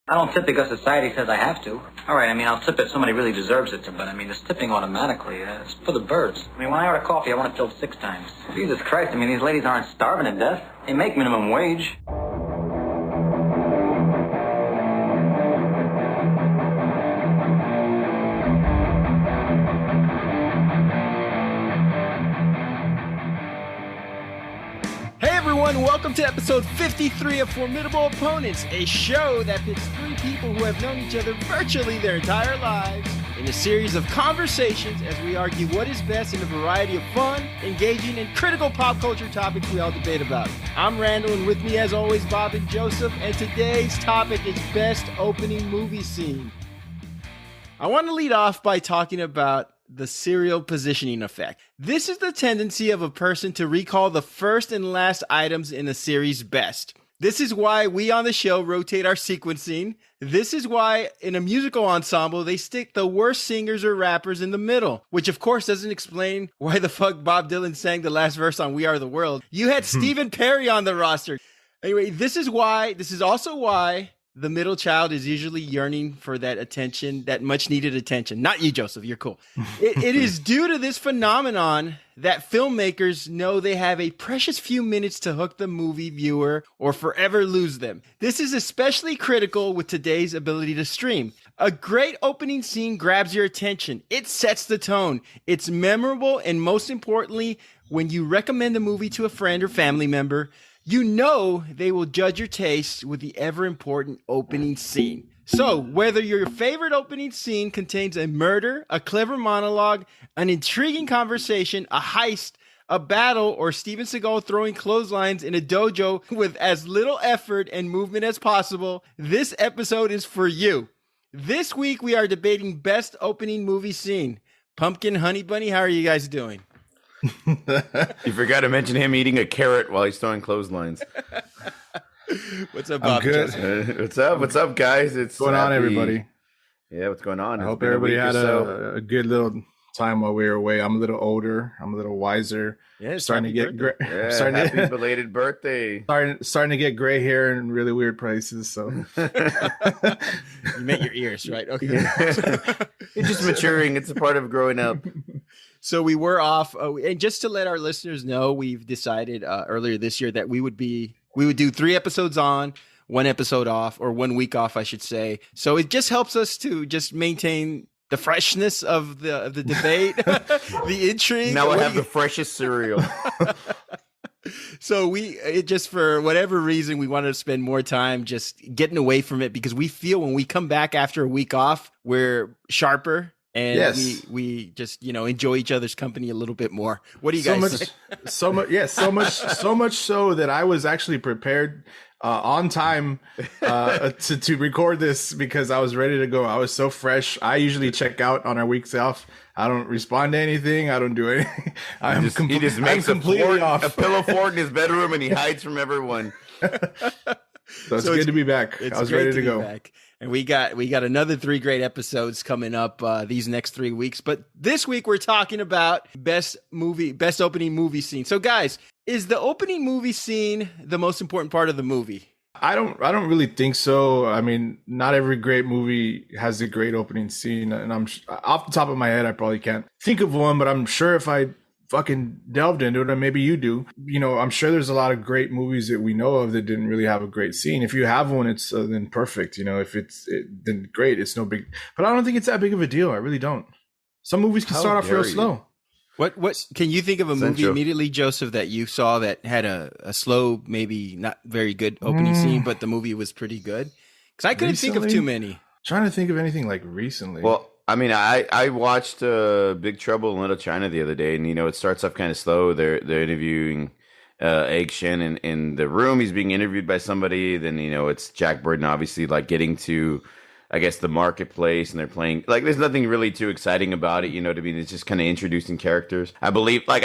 I don't tip because society says I have to. All right, I'll tip if somebody really deserves it to, but this tipping automatically, it's for the birds. When I order coffee, I want it filled 6 times. Jesus Christ, these ladies aren't starving to death. They make minimum wage. Welcome to episode 53 of Formidable Opponents, a show that pits 3 people who have known each other virtually their entire lives in a series of conversations as we argue what is best in a variety of fun, engaging, and critical pop culture topics we all debate about. I'm Randall, and with me as always, Bob and Joseph, and today's topic is best opening movie scene. I want to lead off by talking about the serial positioning effect. This is the tendency of a person to recall the first and last items in a series best. This is why we on the show rotate our sequencing. This is why in a musical ensemble, they stick the worst singers or rappers in the middle, which of course doesn't explain why the fuck Bob Dylan sang the last verse on We Are the World. You had Stephen Perry on the roster. Anyway, this is also why the middle child is usually yearning for that attention, that much needed attention. Not you, Joseph. You're cool. It is due to this phenomenon that filmmakers know they have a precious few minutes to hook the movie viewer or forever lose them. This is especially critical with today's ability to stream. A great opening scene grabs your attention. It sets the tone. It's memorable, and most importantly, when you recommend the movie to a friend or family member, you know they will judge your taste with the ever-important opening scene. So, whether your favorite opening scene contains a murder, a clever monologue, an intriguing conversation, a heist, a battle, or Steven Seagal throwing clotheslines in a dojo with as little effort and movement as possible, this episode is for you. This week, we are debating best opening movie scene. Pumpkin, Honey Bunny, how are you guys doing? You forgot to mention him eating a carrot while he's throwing clotheslines. What's up, Bob? What's up, guys? What's going on, everybody? Yeah, what's going on? I hope everybody had a good little time while we were away. I'm a little older. I'm a little wiser. Yeah, starting to get gray. Happy belated birthday. Starting to get gray hair in really weird places. So you meant your ears, right? Okay. You're just maturing. It's a part of growing up. So we were off, and just to let our listeners know, we've decided earlier this year that we would do 3 episodes on, 1 episode off, or 1 week off, I should say. So it just helps us to just maintain the freshness of the debate, the intrigue. Now I have the freshest cereal. So it just for whatever reason, we wanted to spend more time just getting away from it because we feel when we come back after a week off, we're sharper. And yes, we just, enjoy each other's company a little bit more. What do you guys say? So much so that I was actually prepared on time to record this because I was ready to go. I was so fresh. I usually check out on our weeks off. I don't respond to anything. I don't do anything. He just makes a pillow fort in his bedroom and he hides from everyone. So it's good to be back. I was ready to go. Back. And we got another 3 great episodes coming up these next 3 weeks. But this week we're talking about best opening movie scene. So guys, is the opening movie scene the most important part of the movie? I don't really think so. Not every great movie has a great opening scene, and I'm off the top of my head I probably can't think of one, but I'm sure if I fucking delved into it, or maybe you do, I'm sure there's a lot of great movies that we know of that didn't really have a great scene. If you have one, it's then perfect. If then great, it's no big, but I don't think it's that big of a deal. I really don't. Some movies can start off real slow. What can you think of a movie immediately, Joseph, that you saw that had a slow, maybe not very good opening scene, but the movie was pretty good? Because I couldn't think of too many. Trying to think of anything like recently. Well, I watched Big Trouble in Little China the other day, and it starts off kind of slow. They're interviewing Egg Shen in the room. He's being interviewed by somebody. Then it's Jack Burton, obviously, like getting to, I guess, the marketplace, and they're playing. Like, there's nothing really too exciting about it. You know what I mean? It's just kind of introducing characters. I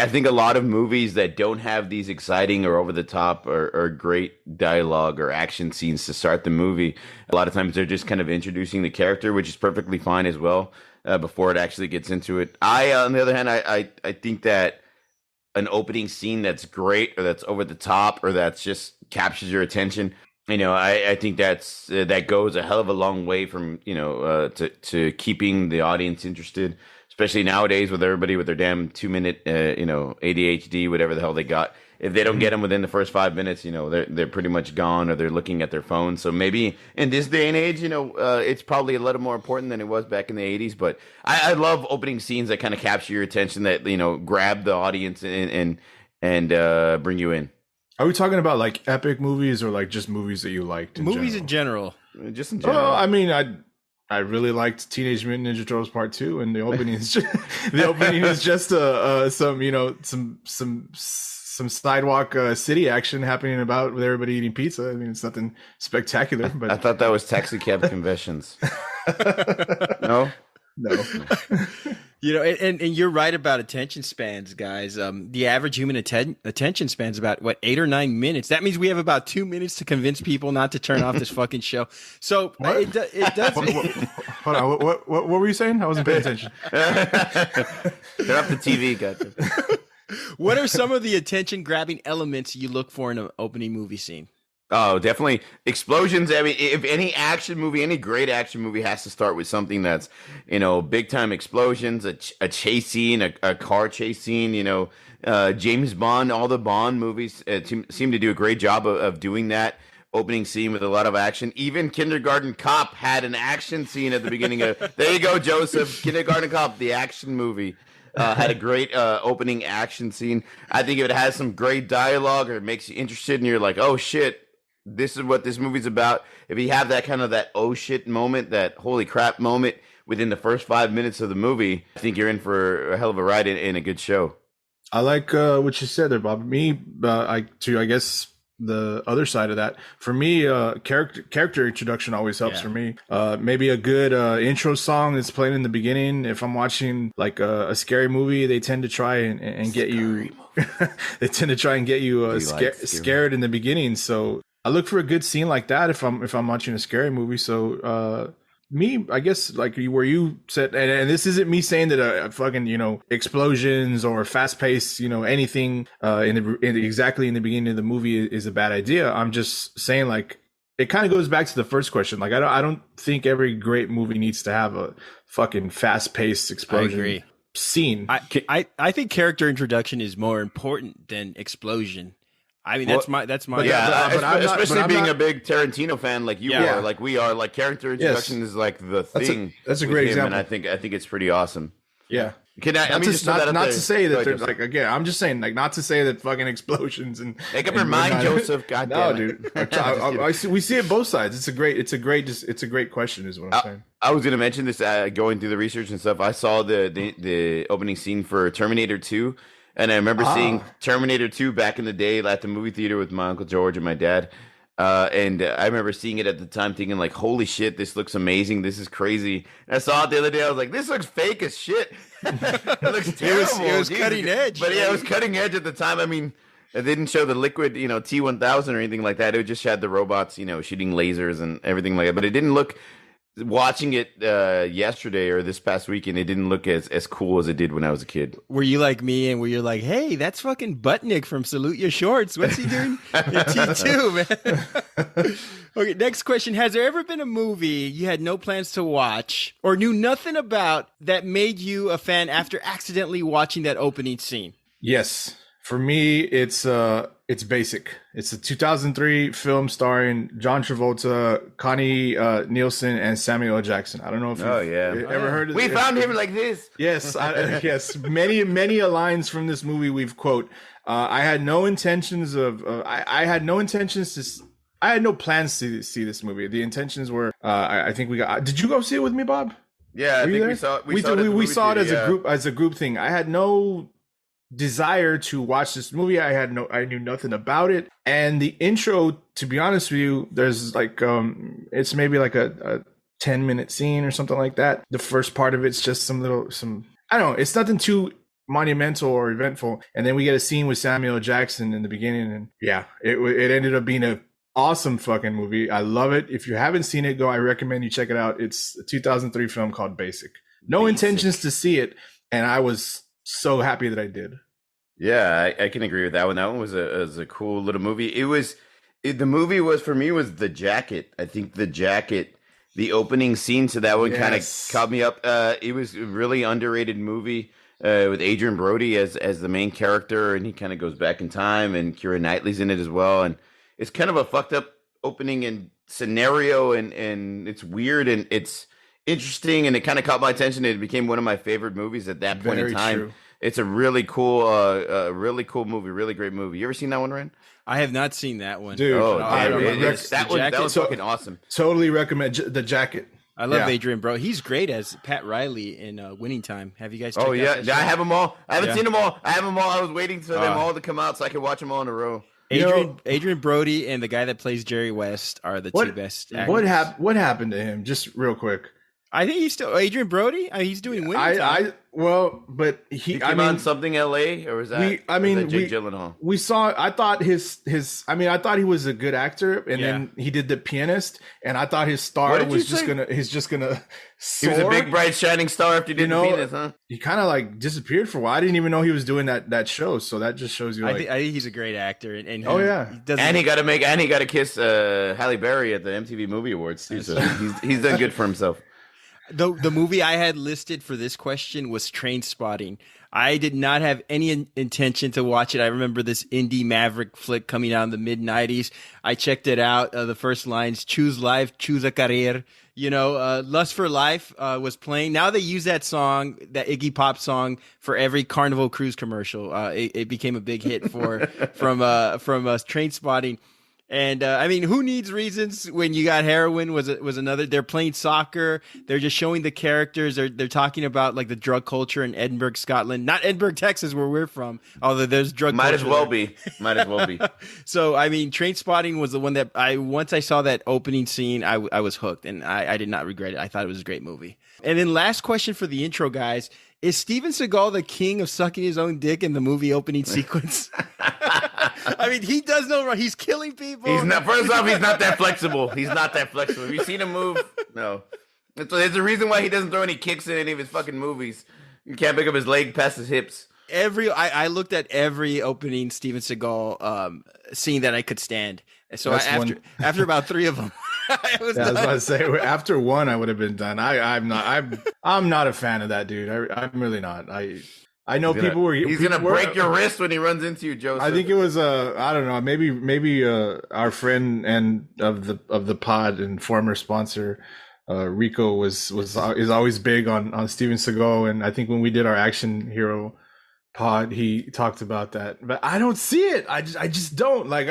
think a lot of movies that don't have these exciting or over the top or great dialogue or action scenes to start the movie, a lot of times they're just kind of introducing the character, which is perfectly fine as well, before it actually gets into it. On the other hand, I think that an opening scene that's great or that's over the top or that's just captures your attention I think that goes a hell of a long way from to keeping the audience interested, especially nowadays with everybody with their damn 2 minute ADHD, whatever the hell they got. If they don't get them within the first 5 minutes, they're pretty much gone, or they're looking at their phone. So maybe in this day and age, it's probably a little more important than it was back in the 80s. But I love opening scenes that kind of capture your attention, that grab the audience and bring you in. Are we talking about like epic movies or like just movies that you liked? Movies in general. Just in general. Well, I mean, I really liked Teenage Mutant Ninja Turtles Part 2, and the opening is just some sidewalk city action happening about with everybody eating pizza. I mean, it's nothing spectacular. But I thought that was Taxi Cab Confessions. No. And you're right about attention spans, guys. The average human attention span is about 8 or 9 minutes. That means we have about 2 minutes to convince people not to turn off this fucking show. So it does. Hold on. What were you saying? I wasn't paying attention. Turn off the TV, gotcha. What are some of the attention-grabbing elements you look for in an opening movie scene? Oh, definitely explosions. I mean, if any action movie, any great action movie has to start with something that's, big time explosions, a chase scene, a car chase scene, James Bond, all the Bond movies seem to do a great job of doing that opening scene with a lot of action. Even Kindergarten Cop had an action scene at the beginning of, there you go, Joseph, Kindergarten Cop, the action movie. Had a great opening action scene. I think if it has some great dialogue or it makes you interested and you're like, oh shit, this is what this movie's about. If you have that kind of that oh shit moment, that holy crap moment within the first 5 minutes of the movie, I think you're in for a hell of a ride in a good show. I like what you said there, Bob. Me, I guess the other side of that, for me, character introduction always helps for me. Maybe a good intro song that's playing in the beginning. If I'm watching like a scary movie, they tend to try and get you. They tend to try and get you scared in the beginning. So I look for a good scene like that if I'm watching a scary movie. So me, I guess, like where you said, and this isn't me saying that fucking explosions or fast pace anything exactly in the beginning of the movie is a bad idea. I'm just saying, like, it kind of goes back to the first question. Like, I don't think every great movie needs to have a fucking fast paced explosion scene. I think character introduction is more important than explosion. I mean, that's my. But especially being a big Tarantino fan like you are, like we are, like character introduction is like the thing. That's a great example, and I think it's pretty awesome. Yeah. Not to say that there's like, again, I'm just saying, like, not to say that fucking explosions and make up your mind, Joseph. God damn it. Dude. We see it both sides. It's a great question, is what I'm saying. I was gonna mention this going through the research and stuff. I saw the opening scene for Terminator 2. And I remember seeing Terminator 2 back in the day at the movie theater with my Uncle George and my dad. And I remember seeing it at the time thinking, like, holy shit, this looks amazing. This is crazy. And I saw it the other day. I was like, this looks fake as shit. It looks terrible. It was cutting edge. But yeah, it was cutting edge at the time. I mean, it didn't show the liquid, T-1000 or anything like that. It just had the robots, shooting lasers and everything like that. But it didn't look... Watching it yesterday or this past weekend, it didn't look as cool as it did when I was a kid. Were you like me and were you like, hey, that's fucking Buttnick from Salute Your Shorts. What's he doing in T2, man? Okay, next question. Has there ever been a movie you had no plans to watch or knew nothing about that made you a fan after accidentally watching that opening scene? Yes. For me, it's Basic. It's a 2003 film starring John Travolta, Connie Nielsen, and Samuel L. Jackson. I don't know if you've ever heard of We found him like this. Yes, yes. Many lines from this movie we've quote. I had no intentions of. I had no intentions to. I had no plans to see this movie. The intentions were. I think we got. Did you go see it with me, Bob? Yeah, I think we saw it. We saw it as a group thing. I had no desire to watch this movie. I knew nothing about it. And the intro, to be honest with you, there's like it's maybe like a 10-minute scene or something like that. The first part of it's just some I don't know, it's nothing too monumental or eventful. And then we get a scene with Samuel L. Jackson in the beginning, and yeah, it ended up being a awesome fucking movie. I love it. If you haven't seen it, I recommend you check it out. It's a 2003 film called Basic. No intentions to see it, and I was so happy that I did. Yeah, I can agree with that one. That one was a cool little movie. It was The movie was for me was The Jacket. I think The Jacket, the opening scene to that one kind of caught me up. It was a really underrated movie with Adrian Brody as the main character, and he kind of goes back in time, and Keira Knightley's in it as well. And it's kind of a fucked up opening and scenario, and it's weird and it's interesting, and it kind of caught my attention. It became one of my favorite movies at that point in time. True. It's a really cool movie, really great movie. You ever seen that one, Ryan? I have not seen that one. Dude, that was fucking awesome. Totally recommend The Jacket. I love Adrian Brody. He's great as Pat Riley in Winning Time. Have you guys checked out that show? I have them all. I haven't seen them all. I have them all. I was waiting for them all to come out so I could watch them all in a row. Adrian Brody and the guy that plays Jerry West are the two best actors. What happened to him? Just real quick. I think he's still Adrian Brody. He's doing Winning Time. But he came on something LA, or was that? Jake Gyllenhaal? We saw. I thought I thought he was a good actor, and then he did The Pianist, and I thought his star was just gonna. He's just gonna. Soar. He was a big, bright, shining star after he did The Pianist, huh? He kind of like disappeared for a while. I didn't even know he was doing that show. So that just shows you. I think he's a great actor, and he got to kiss Halle Berry at the MTV Movie Awards too. So he's done good for himself. The movie I had listed for this question was Trainspotting. I did not have any intention to watch it. I remember this indie maverick flick coming out in the mid-90s. I checked it out. The first lines, choose life, choose a career. Lust for Life was playing. Now they use that song, that Iggy Pop song, for every Carnival Cruise commercial. It became a big hit from Trainspotting. And who needs reasons when you got Heroin was another. They're playing soccer. They're just showing the characters. They're talking about like the drug culture in Edinburgh, Scotland, not Edinburgh, Texas, where we're from. Although there's drug. Might culture as well there. be. Might as well be. So Trainspotting was the one that once I saw that opening scene, I was hooked, and I did not regret it. I thought it was a great movie. And then last question for the intro, guys. Is Steven Seagal the king of sucking his own dick in the movie opening sequence? He does no wrong. He's killing people. He's not. First off, he's not that flexible. Have you seen him move? No. There's a reason why he doesn't throw any kicks in any of his fucking movies. You can't pick up his leg past his hips. I looked at every opening Steven Seagal scene that I could stand. So after about 3 of them, I was about to say, after 1, I would have been done. I'm not a fan of that dude. I'm really not. I know people were. He's gonna break your wrist when he runs into you, Joseph. I think it was I don't know. Maybe our friend and of the pod and former sponsor, Rico is always big on Steven Seagal, and I think when we did our Action Hero pod, he talked about that. But I don't see it. I just don't like.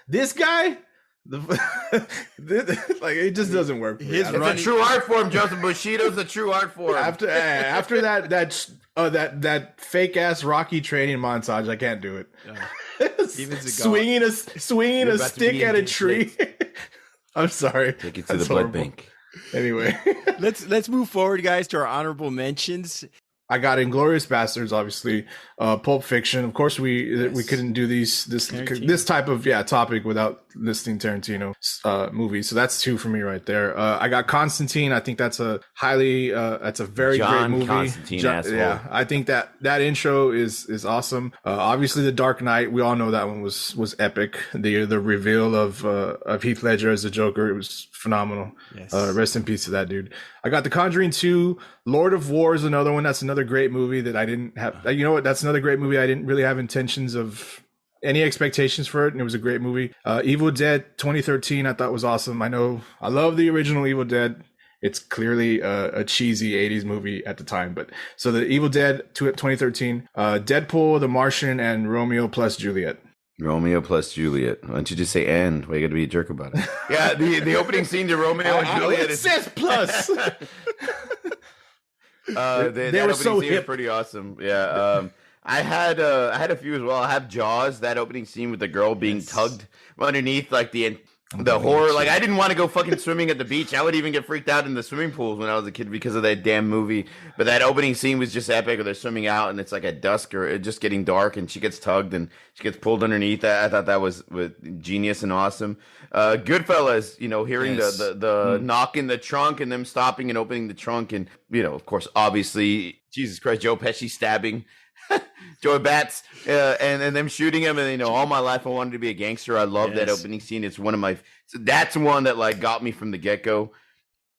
This guy. It just doesn't work. It's a true art form, Joseph Bushido's a true art form. After that fake ass Rocky training montage, I can't do it. Swinging a stick at a tree. I'm sorry. Take it to the blood bank. Anyway, let's move forward, guys, to our honorable mentions. I got Inglourious Basterds, obviously, Pulp Fiction. Of course, we couldn't do this type of topic without listing Tarantino movies. So that's 2 for me right there. I got Constantine. I think that's a very great movie. Constantine asshole. Yeah, I think that intro is awesome. Obviously, The Dark Knight. We all know that one was epic. The reveal of Heath Ledger as the Joker, it was phenomenal. Yes. Rest in peace to that dude. I got The Conjuring 2. Lord of War is another one. That's another great movie that I didn't have. You know what? That's another great movie. I didn't really have intentions of any expectations for it, and it was a great movie. Evil Dead 2013, I thought was awesome. I love the original Evil Dead. It's clearly a cheesy 80s movie at the time, but so the Evil Dead 2013, Deadpool, The Martian, and Romeo plus Juliet. Romeo plus Juliet. Why don't you just say and? Why you got to be a jerk about it? Yeah, the opening scene to Romeo and Juliet. It says plus. They were so hip. Was pretty awesome. Yeah. I had a few as well. I have Jaws, that opening scene with the girl being tugged underneath, like the horror. Like, I didn't want to go fucking swimming at the beach. I would even get freaked out in the swimming pools when I was a kid because of that damn movie. But that opening scene was just epic. Where they're swimming out and it's like at dusk or it's just getting dark and she gets tugged and she gets pulled underneath. I thought that was genius and awesome. Goodfellas, hearing the knock in the trunk and them stopping and opening the trunk and, of course, obviously, Jesus Christ, Joe Pesci stabbing Joy Bats, and them shooting him, and all my life I wanted to be a gangster. I love that opening scene. It's one of my. So that's one that like got me from the get go.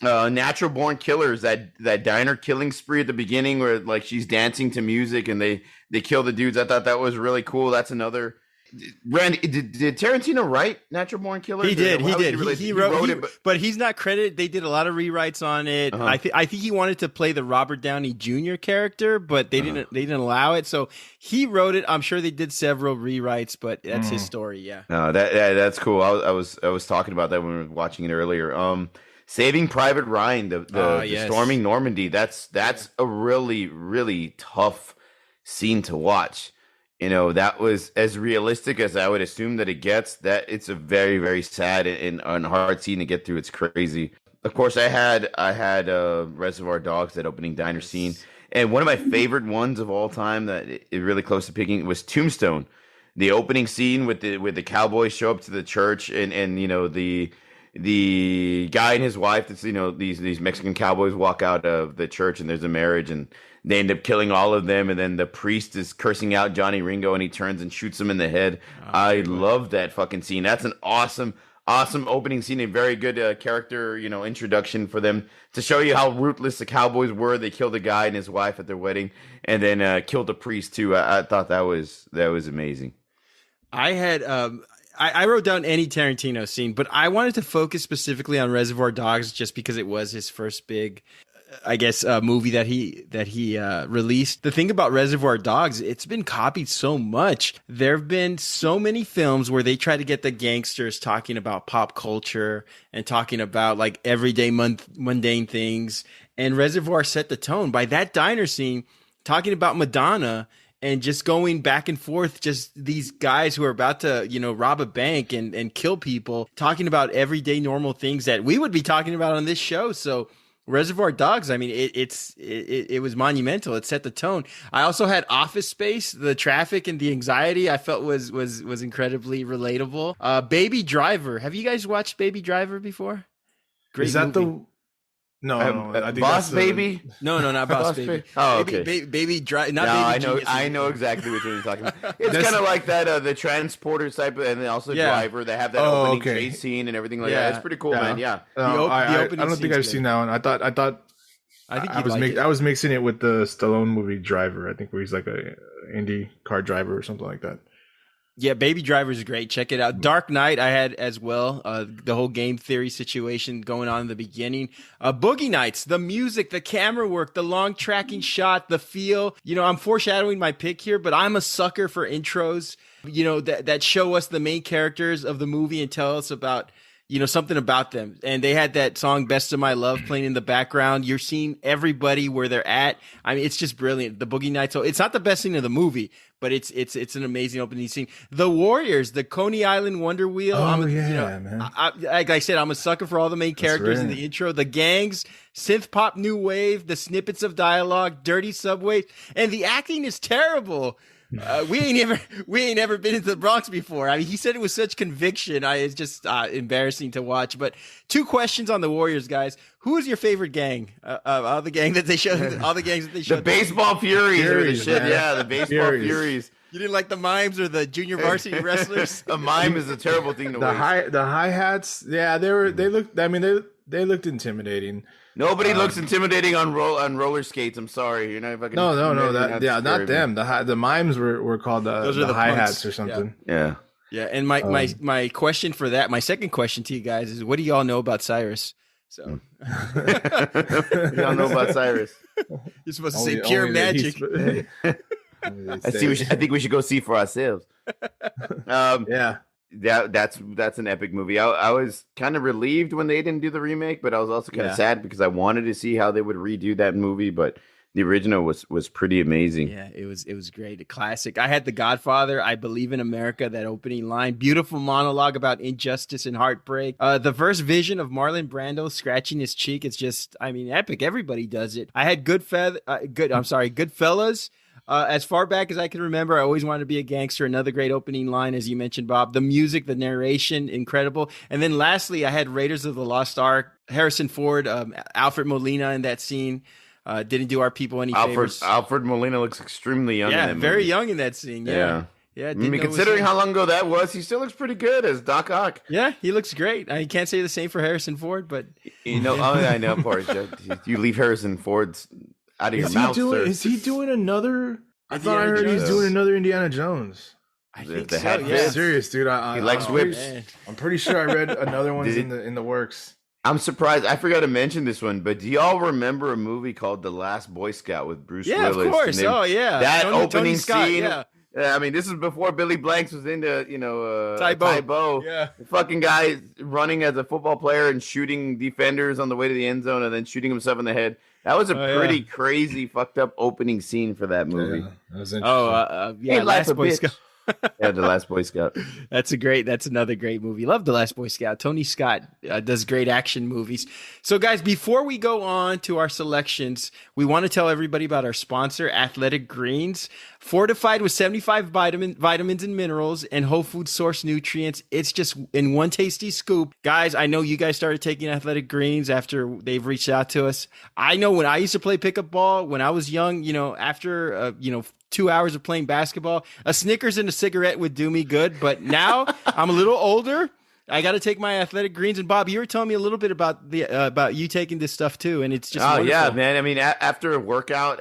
Natural Born Killers, that diner killing spree at the beginning where like she's dancing to music and they kill the dudes. I thought that was really cool. That's another. Randy, did Tarantino write Natural Born Killers? He did. He wrote it, but he's not credited. They did a lot of rewrites on it. I think he wanted to play the Robert Downey Jr. character, but they didn't allow it. So he wrote it. I'm sure they did several rewrites, but that's his story. Yeah. No, that's cool. I was talking about that when we were watching it earlier. Saving Private Ryan, the storming Normandy. That's a really, really tough scene to watch. That was as realistic as I would assume that it gets. That it's a very, very sad and hard scene to get through. It's crazy. Of course, I had Reservoir Dogs, that opening diner scene, and one of my favorite ones of all time that is really close to picking was Tombstone, the opening scene with the cowboys show up to the church and the guy and his wife. That's these Mexican cowboys walk out of the church and there's a marriage and they end up killing all of them, and then the priest is cursing out Johnny Ringo and he turns and shoots him in the head. I love that fucking scene. That's an awesome opening scene, a very good character introduction for them to show you how ruthless the cowboys were. They killed a guy and his wife at their wedding and then killed the priest too. I thought that was amazing. I had I wrote down any Tarantino scene, but I wanted to focus specifically on Reservoir Dogs just because it was his first big, I guess, movie that he released. The thing about Reservoir Dogs, it's been copied so much. There have been so many films where they try to get the gangsters talking about pop culture and talking about like everyday mundane things. And Reservoir set the tone by that diner scene, talking about Madonna and just going back and forth, just these guys who are about to, rob a bank and kill people, talking about everyday normal things that we would be talking about on this show. So Reservoir Dogs, I mean, it was monumental. It set the tone. I also had Office Space, the traffic and the anxiety I felt was incredibly relatable. Baby Driver. Have you guys watched Baby Driver before? Great. Is that movie. No, I think Boss Baby? No, not Boss Baby. Oh, okay. Baby Driver. Not no, Baby I know exactly what you're talking about. It's kind of like that, the transporter type, and then also Driver. They have that opening chase scene and everything like that. It's pretty cool, man. Yeah. I don't think I've seen that one. I was mixing it with the Stallone movie Driver. I think where he's like a Indy car driver or something like that. Yeah, Baby Driver is great. Check it out. Dark Knight I had as well. The whole game theory situation going on in the beginning. Boogie Nights, the music, the camera work, the long tracking shot, the feel. I'm foreshadowing my pick here, but I'm a sucker for intros, that show us the main characters of the movie and tell us about, something about them. And they had that song Best of My Love playing in the background. You're seeing everybody where they're at. I mean, it's just brilliant. The Boogie Nights. So it's not the best scene of the movie, but it's an amazing opening scene. The Warriors, the Coney Island Wonder Wheel. Man. Like I said, I'm a sucker for all the main characters in the intro. The gangs, synth pop new wave, the snippets of dialogue, dirty subway, and the acting is terrible. We ain't ever been into the Bronx before. I mean, he said it with such conviction. It's just embarrassing to watch. But 2 questions on the Warriors, guys. Who is your favorite gang? All the gang that they showed. All the gangs that they showed. The Baseball Furies or the shit. Man. Yeah, the Baseball Furies. You didn't like the mimes or the junior varsity wrestlers? A mime is a terrible thing to waste. The hi-hats. Yeah, they looked. I mean, they looked intimidating. Nobody looks intimidating on roller skates. I'm sorry, you're not fucking. No. Not them. The mimes were called the hi-hats or something. Yeah. And my question for that, my second question to you guys is, what do y'all know about Cyrus? So, y'all know about Cyrus. You're supposed to say pure magic. I think we should go see for ourselves. Yeah. That's an epic movie. I was kind of relieved when they didn't do the remake, but I was also kind of sad because I wanted to see how they would redo that movie. But the original was pretty amazing. Yeah, it was great, a classic. I had The Godfather, I Believe in America, that opening line, beautiful monologue about injustice and heartbreak. The first vision of Marlon Brando scratching his cheek is just, I mean, epic. Everybody does it. I had Goodfellas. As far back as I can remember, I always wanted to be a gangster. Another great opening line, as you mentioned, Bob. The music, the narration, incredible. And then lastly, I had Raiders of the Lost Ark, Harrison Ford, Alfred Molina in that scene. Didn't do our people any favors. Alfred Molina looks extremely young in that movie. Very young in that scene. Yeah. I mean, considering how long ago that was, he still looks pretty good as Doc Ock. Yeah, he looks great. I can't say the same for Harrison Ford, but I know, of course. You leave Harrison Ford out of your mouth, sir. Is he doing another? I thought I heard he's doing another Indiana Jones. I think the so. hat Yeah. fits. Serious, dude. He likes whips. I'm pretty sure I read another one's in the works. I'm surprised. I forgot to mention this one, but do y'all remember a movie called The Last Boy Scout with Bruce Willis? Yeah, of course. That opening Tony Scott, scene. Yeah. I mean, this is before Billy Blanks was into, Tybo. Yeah. The fucking guy running as a football player and shooting defenders on the way to the end zone and then shooting himself in the head. That was a pretty crazy, fucked up opening scene for that movie. Yeah, that was interesting. Hey, Last Boy Scout. Yeah, The Last Boy Scout. That's another great movie. Love The Last Boy Scout. Tony Scott does great action movies. So guys, before we go on to our selections, we want to tell everybody about our sponsor, Athletic Greens. Fortified with 75 vitamins and minerals and whole food source nutrients. It's just in one tasty scoop. Guys, I know you guys started taking Athletic Greens after they've reached out to us. I know when I used to play pickup ball, when I was young, after, 2 hours of playing basketball, a Snickers and a cigarette would do me good. But now I'm a little older. I got to take my Athletic Greens. And Bob, you were telling me a little bit about about you taking this stuff too, and it's just wonderful. Yeah, man. I mean, after a workout,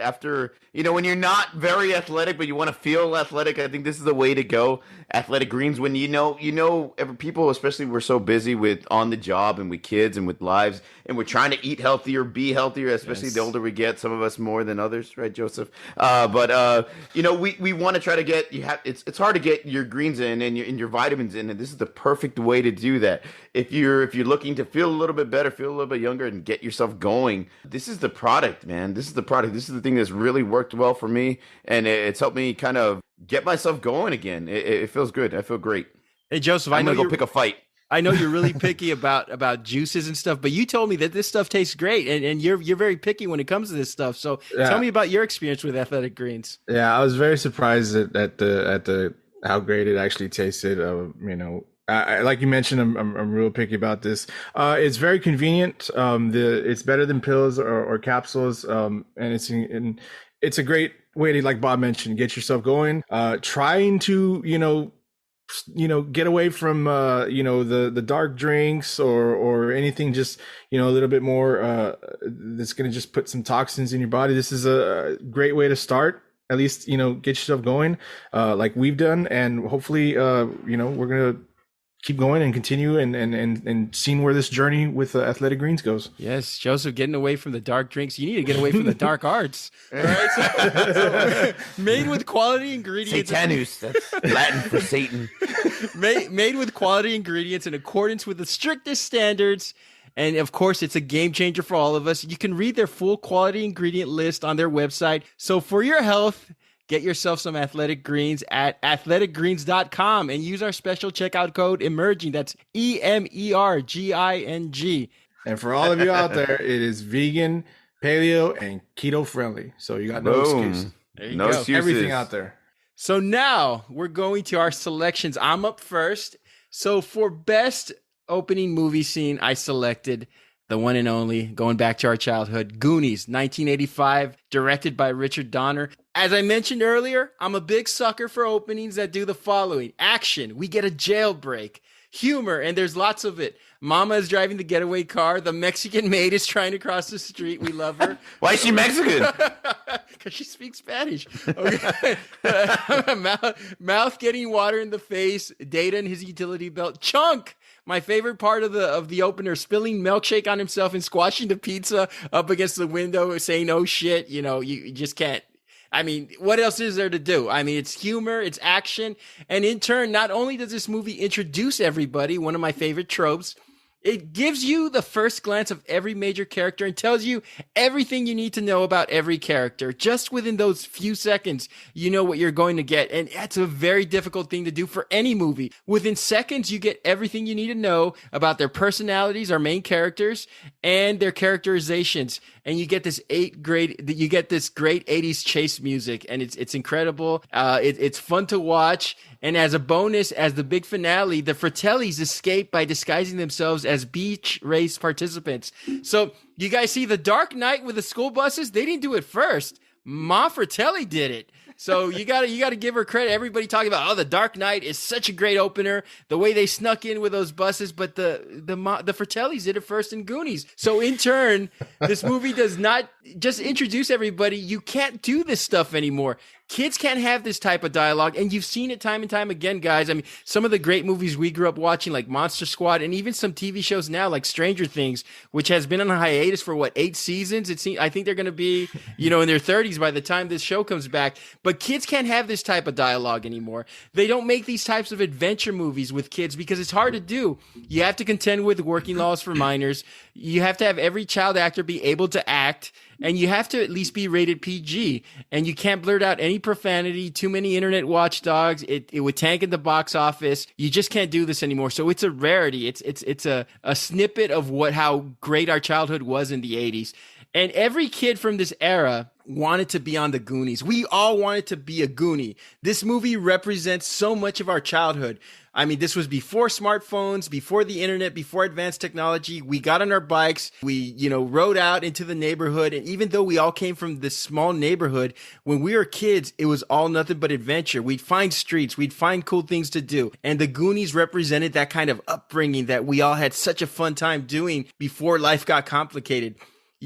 when you're not very athletic but you want to feel athletic, I think this is the way to go. Athletic Greens, when people, especially we're so busy with on the job and with kids and with lives, and we're trying to eat healthier, be healthier, especially the older we get. Some of us more than others, right, Joseph? We want to try to get it's hard to get your greens in and your vitamins in, and this is the perfect way to do that. If you're looking to feel a little bit better, feel a little bit younger, and get yourself going, this is the product, man. This is the product. This is the thing that's really worked well for me, and it's helped me kind of get myself going again. It feels good. I feel great. Hey, Joseph, I'm gonna go pick a fight. I know you're really picky about juices and stuff, but you told me that this stuff tastes great, and you're very picky when it comes to this stuff. So tell me about your experience with Athletic Greens. Yeah, I was very surprised at the how great it actually tasted. Like you mentioned, I'm real picky about this. It's very convenient. It's better than pills or capsules. And it's a great way to, like Bob mentioned, get yourself going. Trying to, get away from, the dark drinks or anything, just, a little bit more, that's going to just put some toxins in your body. This is a great way to start. At least, get yourself going, like we've done. And hopefully, we're going to keep going and continue and seeing where this journey with Athletic Greens goes. Yes, Joseph, getting away from the dark drinks. You need to get away from the dark arts. Right? So, made with quality ingredients. Satanus, that's Latin for Satan. Made with quality ingredients in accordance with the strictest standards. And of course, it's a game changer for all of us. You can read their full quality ingredient list on their website. So for your health, get yourself some Athletic Greens at athleticgreens.com and use our special checkout code EMERGING. That's EMERGING. And for all of you out there, it is vegan, paleo, and keto friendly. So you got no excuse. There you no go. excuses. Everything out there. So now we're going to our selections. I'm up first. So for best opening movie scene, I selected the one and only, going back to our childhood, Goonies, 1985, directed by Richard Donner. As I mentioned earlier, I'm a big sucker for openings that do the following. Action, we get a jailbreak. Humor, and there's lots of it. Mama is driving the getaway car. The Mexican maid is trying to cross the street. We love her. Why is she Mexican? Because she speaks Spanish. Okay. Mouth getting water in the face. Data and his utility belt. Chunk. My favorite part of the opener, spilling milkshake on himself and squashing the pizza up against the window, saying, "Oh shit," you just can't. I mean, what else is there to do? I mean, it's humor, it's action, and in turn, not only does this movie introduce everybody, one of my favorite tropes, it gives you the first glance of every major character and tells you everything you need to know about every character. Just within those few seconds, you know what you're going to get. And that's a very difficult thing to do for any movie. Within seconds, you get everything you need to know about their personalities, our main characters, and their characterizations. And you get this great 80s chase music, and it's incredible. It's fun to watch. And as a bonus, as the big finale, the Fratellis escape by disguising themselves as as beach race participants. So you guys see The Dark Knight with the school buses? They didn't do it first. Ma Fratelli did it. So you gotta give her credit. Everybody talking about, The Dark Knight is such a great opener. The way they snuck in with those buses, but the Fratellis did it first in Goonies. So in turn, this movie does not just introduce everybody. You can't do this stuff anymore. Kids can't have this type of dialogue, and you've seen it time and time again, guys. I mean, some of the great movies we grew up watching, like Monster Squad, and even some TV shows now, like Stranger Things, which has been on a hiatus for 8 seasons. I think they're going to be, in their 30s by the time this show comes back. But kids can't have this type of dialogue anymore. They don't make these types of adventure movies with kids because it's hard to do. You have to contend with working laws for minors. You have to have every child actor be able to act. And you have to at least be rated PG, and you can't blurt out any profanity, too many internet watchdogs. It would tank in the box office. You just can't do this anymore. So it's a rarity. It's a snippet of how great our childhood was in the 80s. And every kid from this era wanted to be on the Goonies. We all wanted to be a Goonie. This movie represents so much of our childhood. I mean, this was before smartphones, before the internet, before advanced technology. We got on our bikes. We, rode out into the neighborhood. And even though we all came from this small neighborhood, when we were kids, it was all nothing but adventure. We'd find streets. We'd find cool things to do. And the Goonies represented that kind of upbringing that we all had such a fun time doing before life got complicated.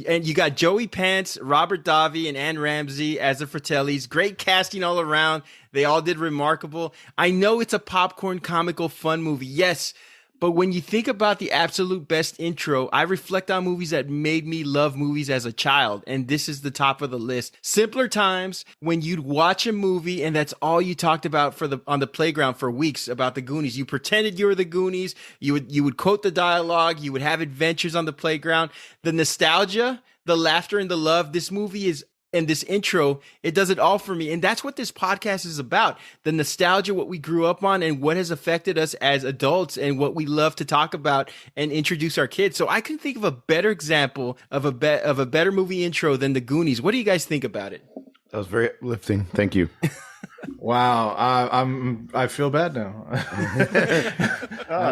And you got Joey Pants, Robert Davi, and Ann Ramsey as the Fratellis. Great casting all around. They all did remarkable. I know it's a popcorn, comical, fun movie. Yes. But when you think about the absolute best intro, I reflect on movies that made me love movies as a child. And this is the top of the list. Simpler Times, when you'd watch a movie and that's all you talked about on the playground for weeks about the Goonies. You pretended you were the Goonies. You would quote the dialogue. You would have adventures on the playground. The nostalgia, the laughter, and the love. This movie is, and this intro, it does it all for me. And that's what this podcast is about. The nostalgia, what we grew up on and what has affected us as adults and what we love to talk about and introduce our kids. So I couldn't think of a better example of a better movie intro than the Goonies. What do you guys think about it? That was very uplifting. Thank you. Wow. I feel bad now.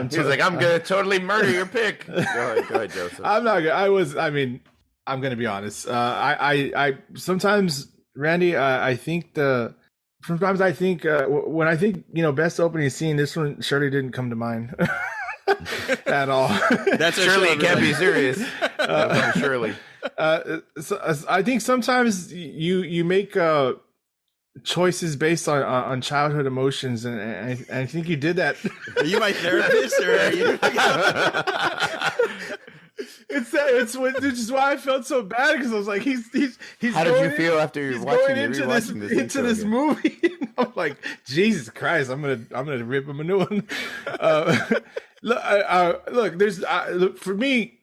He's like, I'm going to totally murder your pick. Go ahead, Joseph. I'm not good. I'm going to be honest. I sometimes, Randy, sometimes I think when I think, best opening scene, this one surely didn't come to mind at all. That's surely it can't be serious. Surely. So I think sometimes you make choices based on childhood emotions, and I think you did that. Are you my therapist, or are you? Which is why I felt so bad, because I was like, he's. How did you feel after you're watching into this movie? I'm like, Jesus Christ, I'm gonna rip him a new one. Look, for me,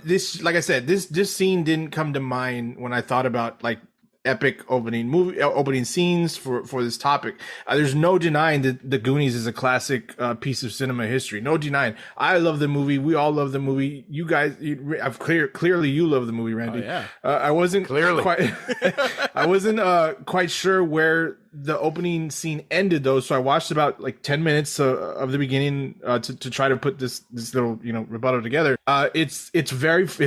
this, like I said, this scene didn't come to mind when I thought about like epic opening scenes for this topic. There's no denying that The Goonies is a classic piece of cinema history. No denying. I love the movie. We all love the movie. You guys, clearly you love the movie, Randy. Oh, yeah. I wasn't clearly quite. I wasn't quite sure where the opening scene ended, though, so I watched about like 10 minutes of the beginning to try to put this little rebuttal together. It's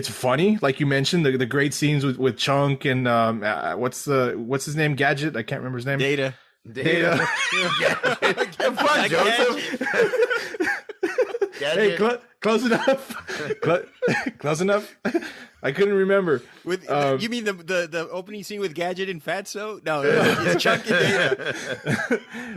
funny, like you mentioned, the great scenes with Chunk and what's his name, Gadget? I can't remember his name. Data. Have fun, Joseph. Hey, close enough. Close enough. I couldn't remember. You mean the opening scene with Gadget and Fatso? No, it's Chuck and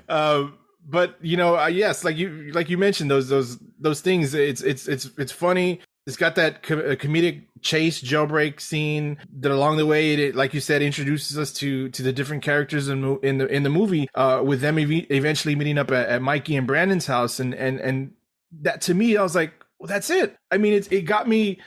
Data. But yes, like you mentioned, those things. It's funny. It's got that comedic chase jailbreak scene that along the way, it, like you said, introduces us to the different characters in the movie. With them eventually meeting up at Mikey and Brandon's house, and that, to me, I was like, well, that's it. I mean, it got me.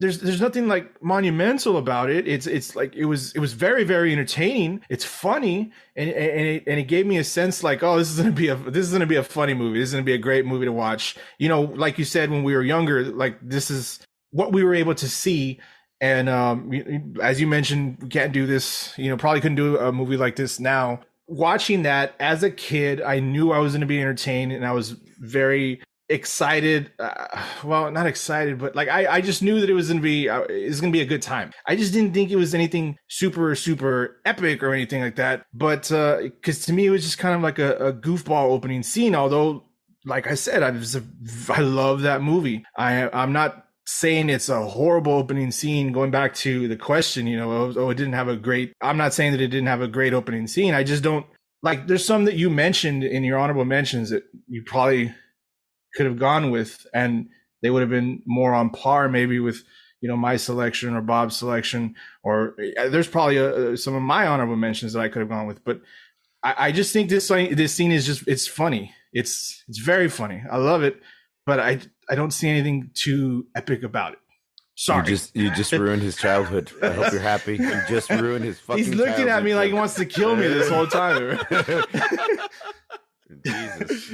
There's nothing like monumental about it. It's like it was very, very entertaining. It's funny, and it gave me a sense like, oh, this is gonna be a funny movie. This is gonna be a great movie to watch. Like you said, when we were younger, like this is what we were able to see. And as you mentioned, we can't do this. Probably couldn't do a movie like this now. Watching that as a kid, I knew I was gonna be entertained, and I was very excited. Well, not excited, but like I just knew that it was gonna be a good time. I just didn't think it was anything super epic or anything like that. But because to me it was just kind of like a goofball opening scene. Although, like I said, I love that movie. I'm not saying it's a horrible opening scene. Going back to the question, it didn't have a great. I'm not saying that it didn't have a great opening scene. I just don't like. There's some that you mentioned in your honorable mentions that you probably could have gone with, and they would have been more on par maybe with my selection or Bob's selection, or there's probably some of my honorable mentions that I could have gone with. But I just think this scene is just, it's funny. It's very funny. I love it, but I don't see anything too epic about it. Sorry. You just ruined his childhood. I hope you're happy. You just ruined his fucking He's looking at me like he wants to kill me this whole time.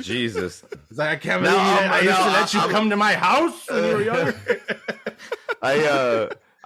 Jesus. It's like, I can't believe I used to let you come to my house when you were younger.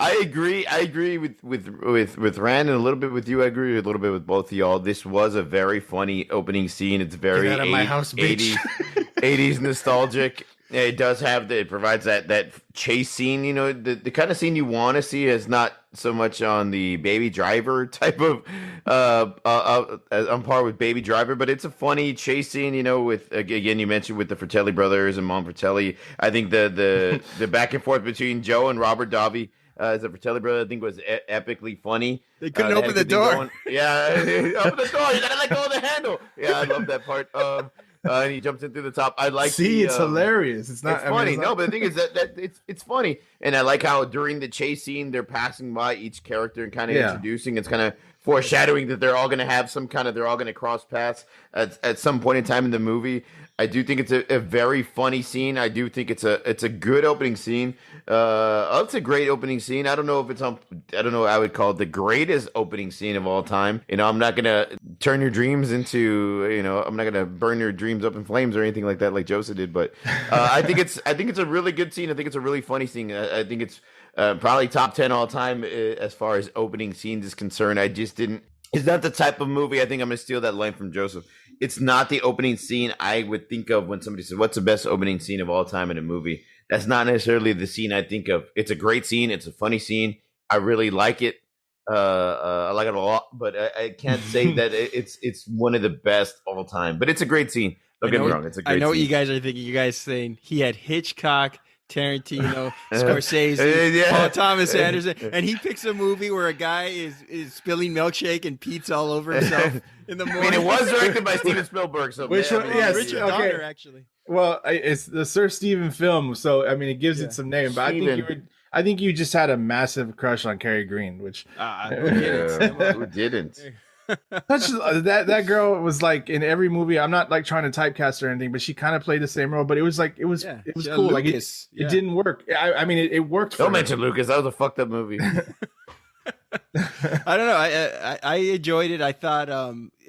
I agree with Rand and a little bit with you. I agree a little bit with both of y'all. This was a very funny opening scene. It's very 80s nostalgic. It does have it provides that chase scene, the kind of scene you want to see is not so much on the Baby Driver type of on par with Baby Driver, but it's a funny chase scene, with, again, you mentioned with the Fratelli brothers and Mom Fratelli. I think the back and forth between Joe and Robert Davi as a Fratelli brother, I think was epically funny. They couldn't open the door. Yeah, open the door. You gotta let go of the handle. Yeah, I love that part. And he jumps in through the top. I like. It's hilarious. It's not. It's funny. No, but the thing is that it's funny, and I like how during the chase scene they're passing by each character and kind of introducing. It's kind of foreshadowing that they're all going to have they're all going to cross paths at some point in time in the movie. I do think it's a very funny scene. I do think it's a good opening scene. It's a great opening scene. I don't know if I would call it the greatest opening scene of all time. I'm not gonna turn your dreams into, I'm not gonna burn your dreams up in flames or anything like that, like Joseph did. But I think it's a really good scene. I think it's a really funny scene. I think it's probably top 10 all time as far as opening scenes is concerned. It's not the type of movie. I think I'm going to steal that line from Joseph. It's not the opening scene I would think of when somebody says, what's the best opening scene of all time in a movie? That's not necessarily the scene I think of. It's a great scene. It's a funny scene. I really like it. I like it a lot, but I can't say that it's one of the best all time. But it's a great scene. Don't get me wrong. It's a great scene. I know what you guys are thinking. You guys saying he had Hitchcock, Tarantino, Scorsese, Paul Thomas Anderson, and he picks a movie where a guy is spilling milkshake and pizza all over himself in the morning. It was directed by Steven Spielberg. So which one? Yes, Richard Donner, actually. Well, it's the Sir Steven film, so it gives it some name. But I think you just had a massive crush on Carrie Green, which who didn't? That girl was like in every movie. I'm not like trying to typecast or anything, but she kind of played the same role. But it was cool. Like it didn't work. It worked. Don't mention Lucas. That was a fucked up movie. I don't know. I enjoyed it. I thought.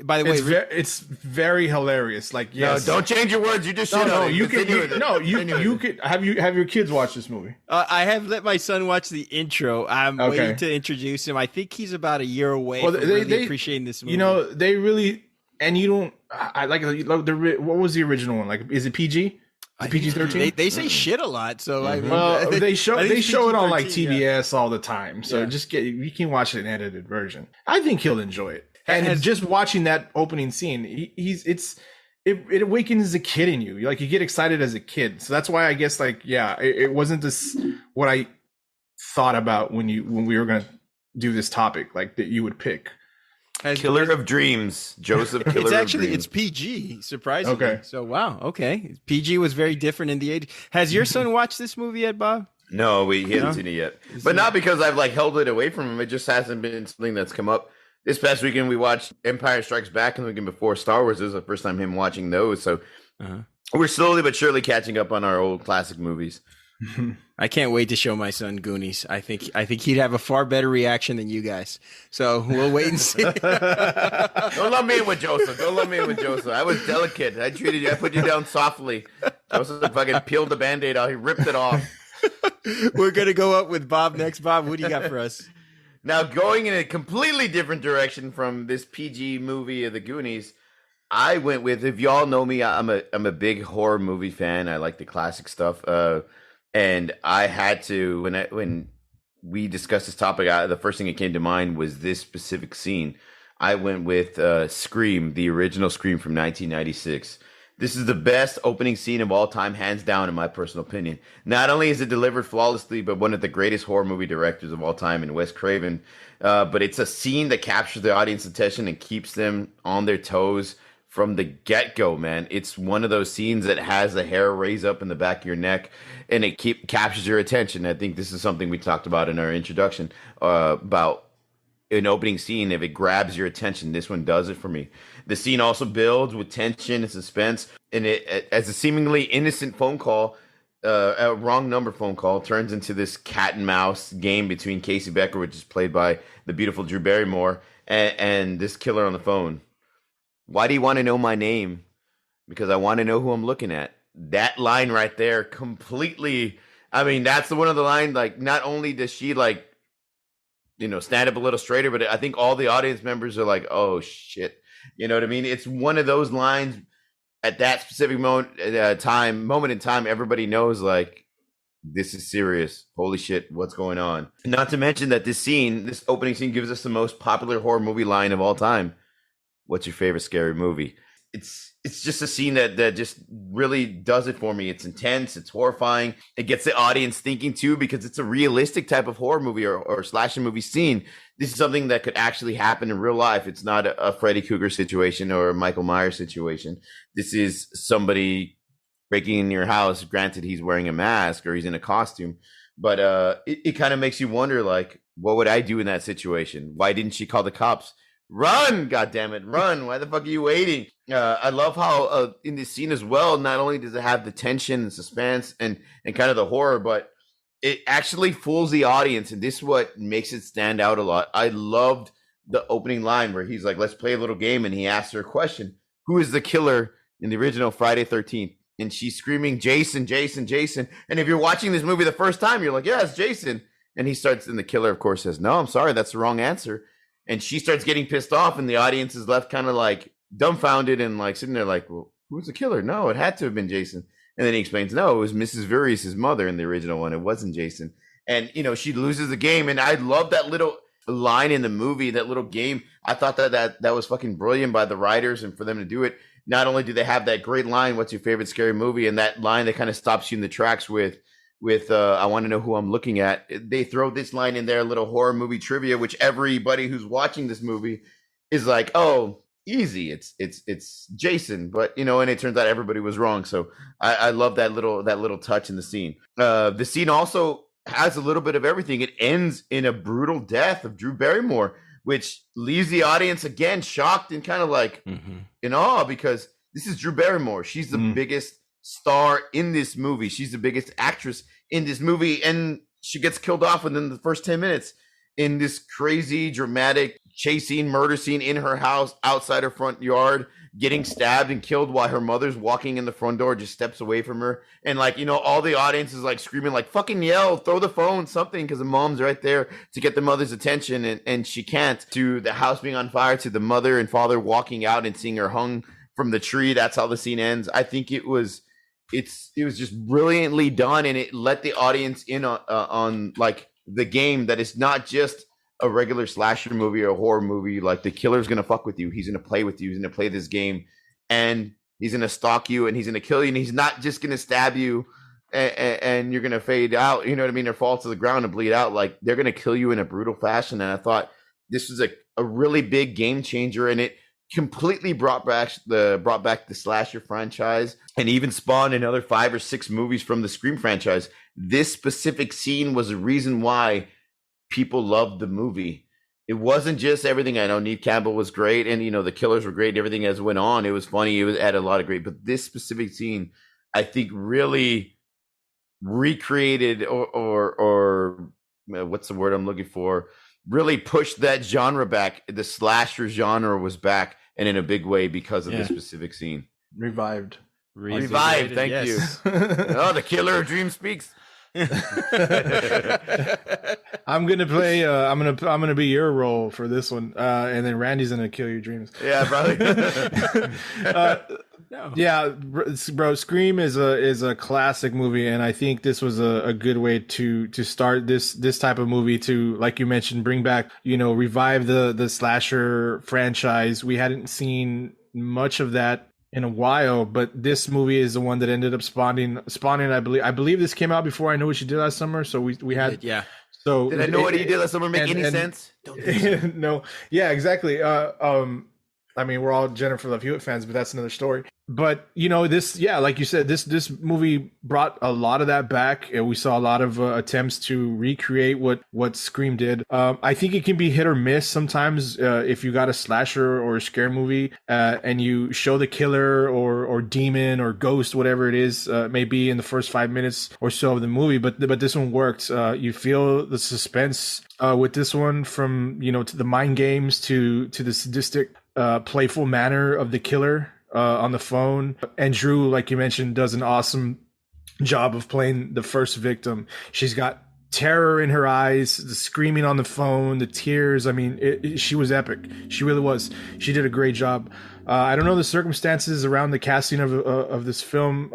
By the way, it's very hilarious. Like, yes. No, don't change your words. You just you could have your kids watch this movie. I have let my son watch the intro. I'm waiting to introduce him. I think he's about a year away from really appreciating this movie. They really, and you don't. I like what was the original one? Like, is it PG? PG-13. They say shit a lot, so I mean, well, they show it on like TBS all the time. So you can watch an edited version. I think he'll enjoy it. And just watching that opening scene, it awakens a kid in you. Like, you get excited as a kid. So that's why I guess it wasn't this what I thought about when we were gonna do this topic, like that you would pick. Killer of Dreams, Joseph. It's PG, surprisingly. Okay. So wow, okay. PG was very different in the age. Has your son watched this movie yet, Bob? No, he hasn't seen it yet. But not because I've held it away from him. It just hasn't been something that's come up. This past weekend we watched Empire Strikes Back, and the weekend before Star Wars. This is the first time him watching those. So we're slowly but surely catching up on our old classic movies. I can't wait to show my son Goonies. I think he'd have a far better reaction than you guys. So we'll wait and see. Don't let me in with Joseph. I was delicate. I treated you. I put you down softly. Joseph fucking peeled the Band-Aid off. He ripped it off. We're gonna go up with Bob next. Bob, what do you got for us? Now, going in a completely different direction from this PG movie of the Goonies, I went with, if y'all know me, I'm a big horror movie fan. I like the classic stuff. And I had to, when we discussed this topic, the first thing that came to mind was this specific scene. I went with Scream, the original Scream from 1996. This is the best opening scene of all time, hands down, in my personal opinion. Not only is it delivered flawlessly, but one of the greatest horror movie directors of all time in Wes Craven. But it's a scene that captures the audience attention and keeps them on their toes from the get-go, man. It's one of those scenes that has the hair raise up in the back of your neck, and it captures your attention. I think this is something we talked about in our introduction about an opening scene. If it grabs your attention, this one does it for me. The scene also builds with tension and suspense, and it, as a seemingly innocent phone call, a wrong number phone call, turns into this cat and mouse game between Casey Becker, which is played by the beautiful Drew Barrymore, and this killer on the phone. Why do you want to know my name? Because I want to know who I'm looking at. That line right there completely, I mean, that's one of the lines, like, not only does she, like, stand up a little straighter, but I think all the audience members are like, oh shit. You know what I mean? It's one of those lines at that specific moment in time, everybody knows, like, this is serious. Holy shit, what's going on? Not to mention that this opening scene gives us the most popular horror movie line of all time. What's your favorite scary movie? It's just a scene that just really does it for me. It's intense. It's horrifying. It gets the audience thinking too, because it's a realistic type of horror movie or slasher movie scene. This is something that could actually happen in real life. It's not a Freddy Krueger situation or a Michael Myers situation. This is somebody breaking in your house. Granted, he's wearing a mask or he's in a costume, but it kind of makes you wonder, like, what would I do in that situation? Why didn't she call the cops? Run, goddammit, run. Why the fuck are you waiting? I love how in this scene as well, not only does it have the tension and suspense and kind of the horror, but it actually fools the audience. And this is what makes it stand out a lot. I loved the opening line where he's like, let's play a little game. And he asks her a question. Who is the killer in the original Friday 13th? And she's screaming, Jason, Jason, Jason. And if you're watching this movie the first time, you're like, yeah, it's Jason. And he starts, and the killer, of course, says, no, I'm sorry, that's the wrong answer. And she starts getting pissed off, and the audience is left kind of like dumbfounded and like sitting there like, well, who's the killer? No, it had to have been Jason. And then he explains, no, it was Mrs. Voorhees' mother in the original one. It wasn't Jason. And, she loses the game. And I love that little line in the movie, that little game. I thought that was fucking brilliant by the writers, and for them to do it. Not only do they have that great line, what's your favorite scary movie? And that line that kind of stops you in the tracks with I want to know who I'm looking at. They throw this line in there, a little horror movie trivia, which everybody who's watching this movie is like, oh, easy. It's Jason. But, and it turns out everybody was wrong. So I love that little touch in the scene. The scene also has a little bit of everything. It ends in a brutal death of Drew Barrymore, which leaves the audience again shocked and kind of like in awe, because this is Drew Barrymore. She's the biggest star in this movie. She's the biggest actress in this movie, and she gets killed off within the first 10 minutes in this crazy, dramatic chase scene, murder scene in her house, outside her front yard, getting stabbed and killed while her mother's walking in the front door, just steps away from her. And all the audience is like screaming, like, fucking yell, throw the phone, something, because the mom's right there to get the mother's attention, and she can't. To the house being on fire, to the mother and father walking out and seeing her hung from the tree. That's how the scene ends. I think it was just brilliantly done, and it let the audience in on like the game, that it's not just a regular slasher movie or a horror movie. Like, the killer's gonna fuck with you. He's gonna play with you. He's gonna play this game, and he's gonna stalk you, and he's gonna kill you, and he's not just gonna stab you and you're gonna fade out. You know what I mean? Or fall to the ground and bleed out. Like, they're gonna kill you in a brutal fashion. And I thought this was a really big game changer, and it completely brought back the slasher franchise, and even spawned another 5 or 6 movies from the Scream franchise. This specific scene was a reason why people loved the movie. It wasn't just everything. I know Neve Campbell was great, and the killers were great, and everything as went on. It was funny. It had a lot of great, but this specific scene, I think, really recreated or what's the word I'm looking for? Really pushed that genre back. The slasher genre was back, and in a big way, because of this specific scene. Revived. Thank you. Oh, the killer of dreams speaks. I'm gonna play. I'm gonna be your role for this one, and then Randy's gonna kill your dreams. Yeah, probably. No. Yeah, bro. Scream is a classic movie, and I think this was a good way to start this type of movie to, like you mentioned, bring back, revive the slasher franchise. We hadn't seen much of that in a while, but this movie is the one that ended up spawning. I believe this came out before I Know What You Did Last Summer, so we had. Yeah. So did I Know What You Did Last Summer make any sense? Don't no. Yeah, exactly. I mean, we're all Jennifer Love Hewitt fans, but that's another story. But this, like you said, this movie brought a lot of that back. We saw a lot of attempts to recreate what Scream did. I think it can be hit or miss sometimes if you got a slasher or a scare movie and you show the killer or demon or ghost, whatever it is, maybe in the first 5 minutes or so of the movie. But this one worked. You feel the suspense with this one, from to the mind games to the sadistic, playful manner of the killer on the phone. And Drew, like you mentioned, does an awesome job of playing the first victim. She's got terror in her eyes, the screaming on the phone, the tears. I mean, she was epic. She really was. She did a great job. I don't know the circumstances around the casting of this film,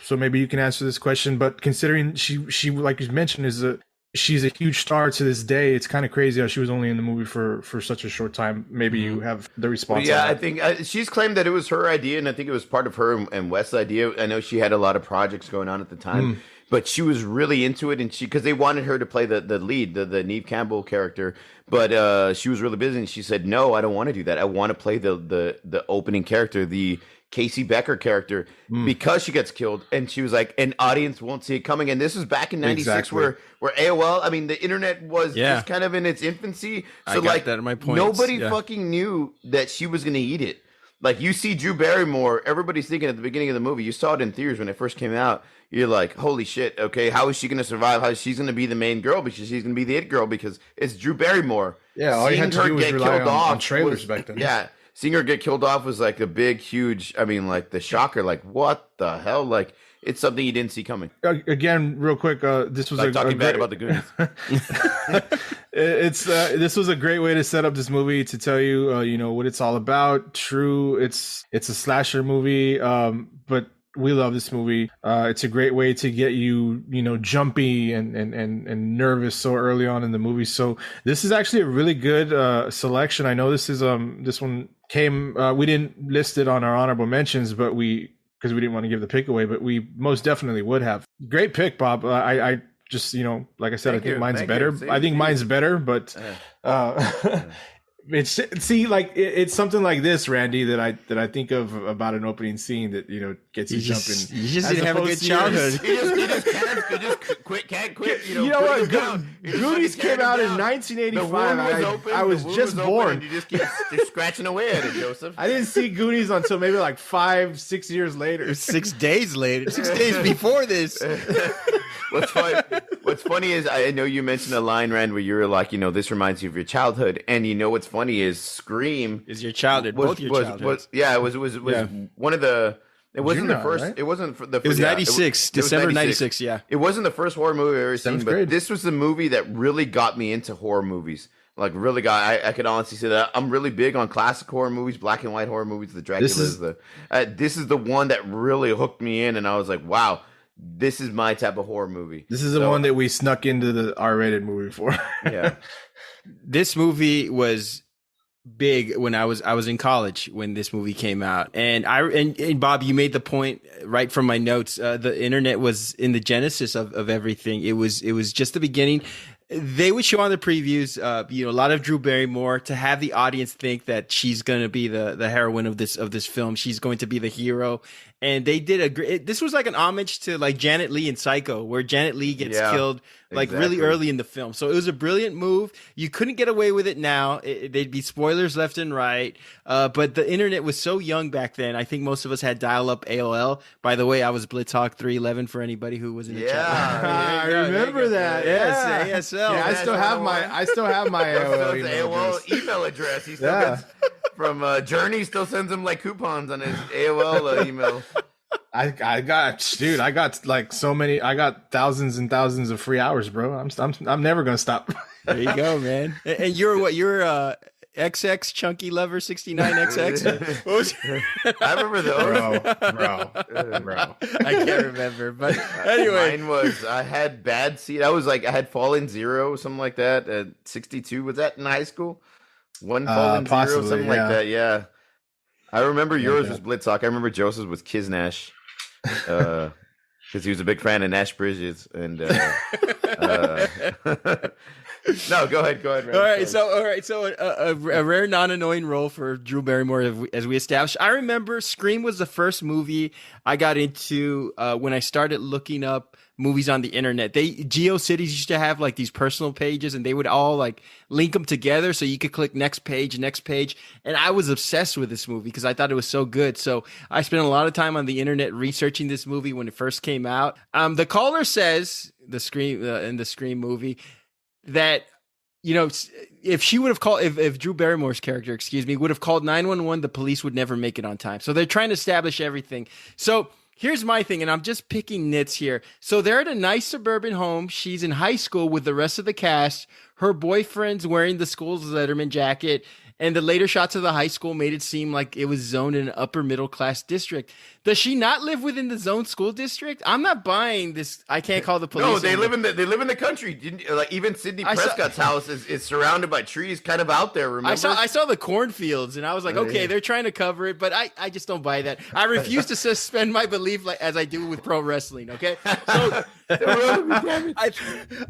so maybe you can answer this question. But considering she like you mentioned, she's a huge star to this day. It's kind of crazy how she was only in the movie for such a short time. Maybe you have the response. Yeah, I think she's claimed that it was her idea, and I think it was part of her and Wes' idea. I know she had a lot of projects going on at the time, but she was really into it, and because they wanted her to play the lead, the Neve Campbell character, but she was really busy, and she said, "No, I don't want to do that. I want to play the opening character, the Casey Becker character, because she gets killed." And she was like, an audience won't see it coming. And this was back in 96 Exactly. where AOL, I mean, the internet was just kind of in its infancy. So I got like that in my points. Nobody fucking knew that she was going to eat it. Like, you see Drew Barrymore, everybody's thinking at the beginning of the movie, you saw it in theaters when it first came out. You're like, holy shit, okay, how is she going to survive? How is she going to be the main girl? Because she's going to be the it girl because it's Drew Barrymore. Yeah, all you had to do was rely on trailers back then. Yeah. Seeing her get killed off was like a big, huge, I mean, like the shocker, like, what the hell? Like, it's something you didn't see coming. Again, real quick, this was like talking bad about the Goonies. This was a great way to set up this movie, to tell you, what it's all about. True, it's a slasher movie, but we love this movie. It's a great way to get you, jumpy and nervous so early on in the movie. So this is actually a really good selection. I know this one came. We didn't list it on our honorable mentions, but because we didn't want to give the pick away, but we most definitely would have. Great pick, Bob. I just, like I said, I think mine's better. I think mine's better, but it's something like this, Randy, that I think of about an opening scene that gets you jumping. You just didn't have a good childhood. You just can't quit. You know what? Goonies came out in 1985. I was just born. You just keep scratching away at it, Joseph. I didn't see Goonies until maybe like 5-6 years later. 6 days later. 6 days before this. What's funny is, I know you mentioned a line, Rand, where you were like, this reminds you of your childhood, and what's funny is Scream is your childhood. Both your childhoods. It was one of the. It wasn't the first. Right? It wasn't for the. It was 96, December 96. Yeah, it wasn't the first horror movie I've ever seen, but grade. this was the movie that really got me into horror movies. Like, really got. I could honestly say that I'm really big on classic horror movies, black and white horror movies. The Dracula this is the one that really hooked me in, and I was like, wow. This is my type of horror movie. This is the one that we snuck into the R-rated movie for. Yeah. This movie was big when I was in college when this movie came out. And and Bob, you made the point right from my notes. The internet was in the genesis of everything. It was just the beginning. They would show on the previews, a lot of Drew Barrymore, to have the audience think that she's going to be the heroine of this film. She's going to be the hero. And they did a great, this was like an homage to like Janet Leigh in Psycho, where Janet Leigh gets killed like really early in the film. So it was a brilliant move. You couldn't get away with it now. They'd be spoilers left and right. But the internet was so young back then. I think most of us had dial-up AOL. By the way, I was Blitzhawk 311 for anybody who was in the chat. I remember that. Yes, ASL. Yeah, I still have my AOL email address. He still gets from Journey. Still sends him like coupons on his AOL email. I got like so many. I got thousands and thousands of free hours, bro. I'm never gonna stop. There you go, man. And you're what? You're XX Chunky Lover 69XX. What was I remember those. Bro. I can't remember, but anyway, Mine was I had bad seat. I had fallen zero, something like that at 62. Was that in high school? One fallen zero, something like that. Yeah. I remember yours was Blitzhawk. I remember Joseph's was Kiznash. Because he was a big fan of Nash Bridges. And no, go ahead. Man. All right, so a rare non-annoying role for Drew Barrymore, as we established. I remember Scream was the first movie I got into when I started looking up movies on the internet. GeoCities used to have like these personal pages, and they would all like link them together so you could click next page. And I was obsessed with this movie because I thought it was so good. So I spent a lot of time on the internet researching this movie when it first came out. The caller says the Scream in the Scream movie that, you know, if she would have called, if Drew Barrymore's character, would have called 911, the police would never make it on time. So they're trying to establish everything. So here's my thing, and I'm just picking nits here. So they're at a nice suburban home. She's in high school with the rest of the cast. Her boyfriend's wearing the school's Letterman jacket, and the later shots of the high school made it seem like it was zoned in an upper middle class district. Does she not live within the zone school district? I'm not buying this. I can't call the police. No, they live in the country. Like even Sidney Prescott's house is surrounded by trees, kind of out there. Remember? I saw the cornfields, and I was like, okay, they're trying to cover it, but I just don't buy that. I refuse to suspend my belief as I do with pro wrestling. Okay, so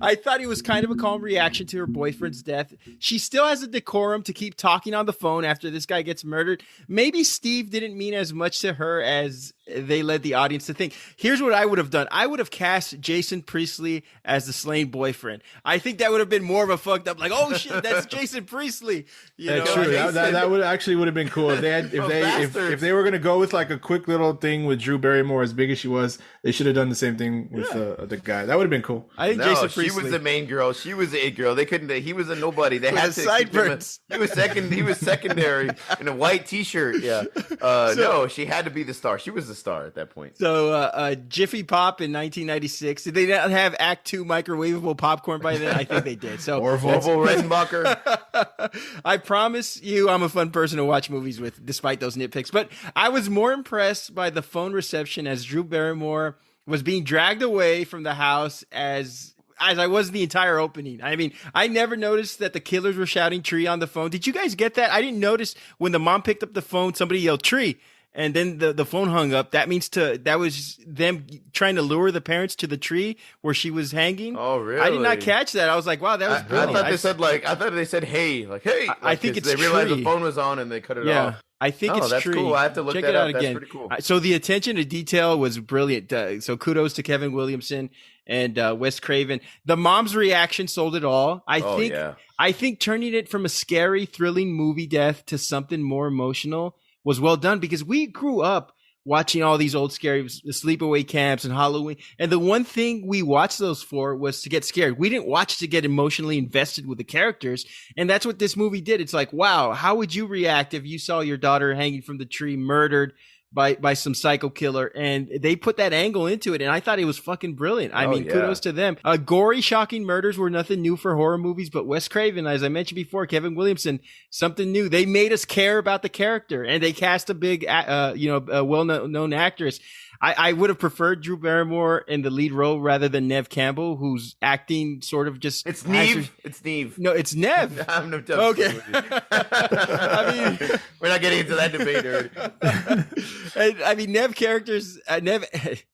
I thought it was kind of a calm reaction to her boyfriend's death. She still has a decorum to keep talking on the phone after this guy gets murdered. Maybe Steve didn't mean as much to her as they led the audience to think. Here's what I would have done. I would have cast Jason Priestley as the slain boyfriend. I think that would have been more of a fucked up, like, oh shit, that's Jason Priestley. That's true. That would have been cool if they had if they were gonna go with like a quick little thing with Drew Barrymore as big as she was. They should have done the same thing with the guy. That would have been cool. I think Jason Priestley. She was the main girl. She was the it girl. They couldn't. He was a nobody. They had to sideburns. He was secondary in a white T-shirt. Yeah. No, she had to be the star. She was the star at that point. So Jiffy Pop in 1996. Did they not have Act 2 microwavable popcorn by then? I think they did. So Orville Redenbacher. I promise you, I'm a fun person to watch movies with, despite those nitpicks. But I was more impressed by the phone reception as Drew Barrymore was being dragged away from the house as I was the entire opening. I mean, I never noticed that the killers were shouting tree on the phone. Did you guys get that? I didn't notice when the mom picked up the phone, somebody yelled tree. And then the phone hung up. That was them trying to lure the parents to the tree where she was hanging. Oh, really? I did not catch that. I was like, wow, that was brilliant. I thought they said hey. I think it's they realized the phone was on and they cut it off. I think it's that's tree. Cool. I have to look Check that it out up. Again. That's pretty cool. So the attention to detail was brilliant. So kudos to Kevin Williamson and Wes Craven. The mom's reaction sold it all. I think turning it from a scary, thrilling movie death to something more emotional was well done, because we grew up watching all these old scary sleepaway camps and Halloween. And the one thing we watched those for was to get scared. We didn't watch to get emotionally invested with the characters. And that's what this movie did. It's like, wow, how would you react if you saw your daughter hanging from the tree, murdered by some psycho killer? And they put that angle into it, and I thought it was fucking brilliant. I mean, kudos to them. Gory, shocking murders were nothing new for horror movies, but Wes Craven, as I mentioned before, Kevin Williamson, something new. They made us care about the character, and they cast a big, a well-known actress. I would have preferred Drew Barrymore in the lead role rather than Neve Campbell, who's acting sort of just. It's Neve. It's Neve. No, it's Neve. I'm no dumb. Okay. I mean, we're not getting into that debate already. I mean, Neve characters. Neve.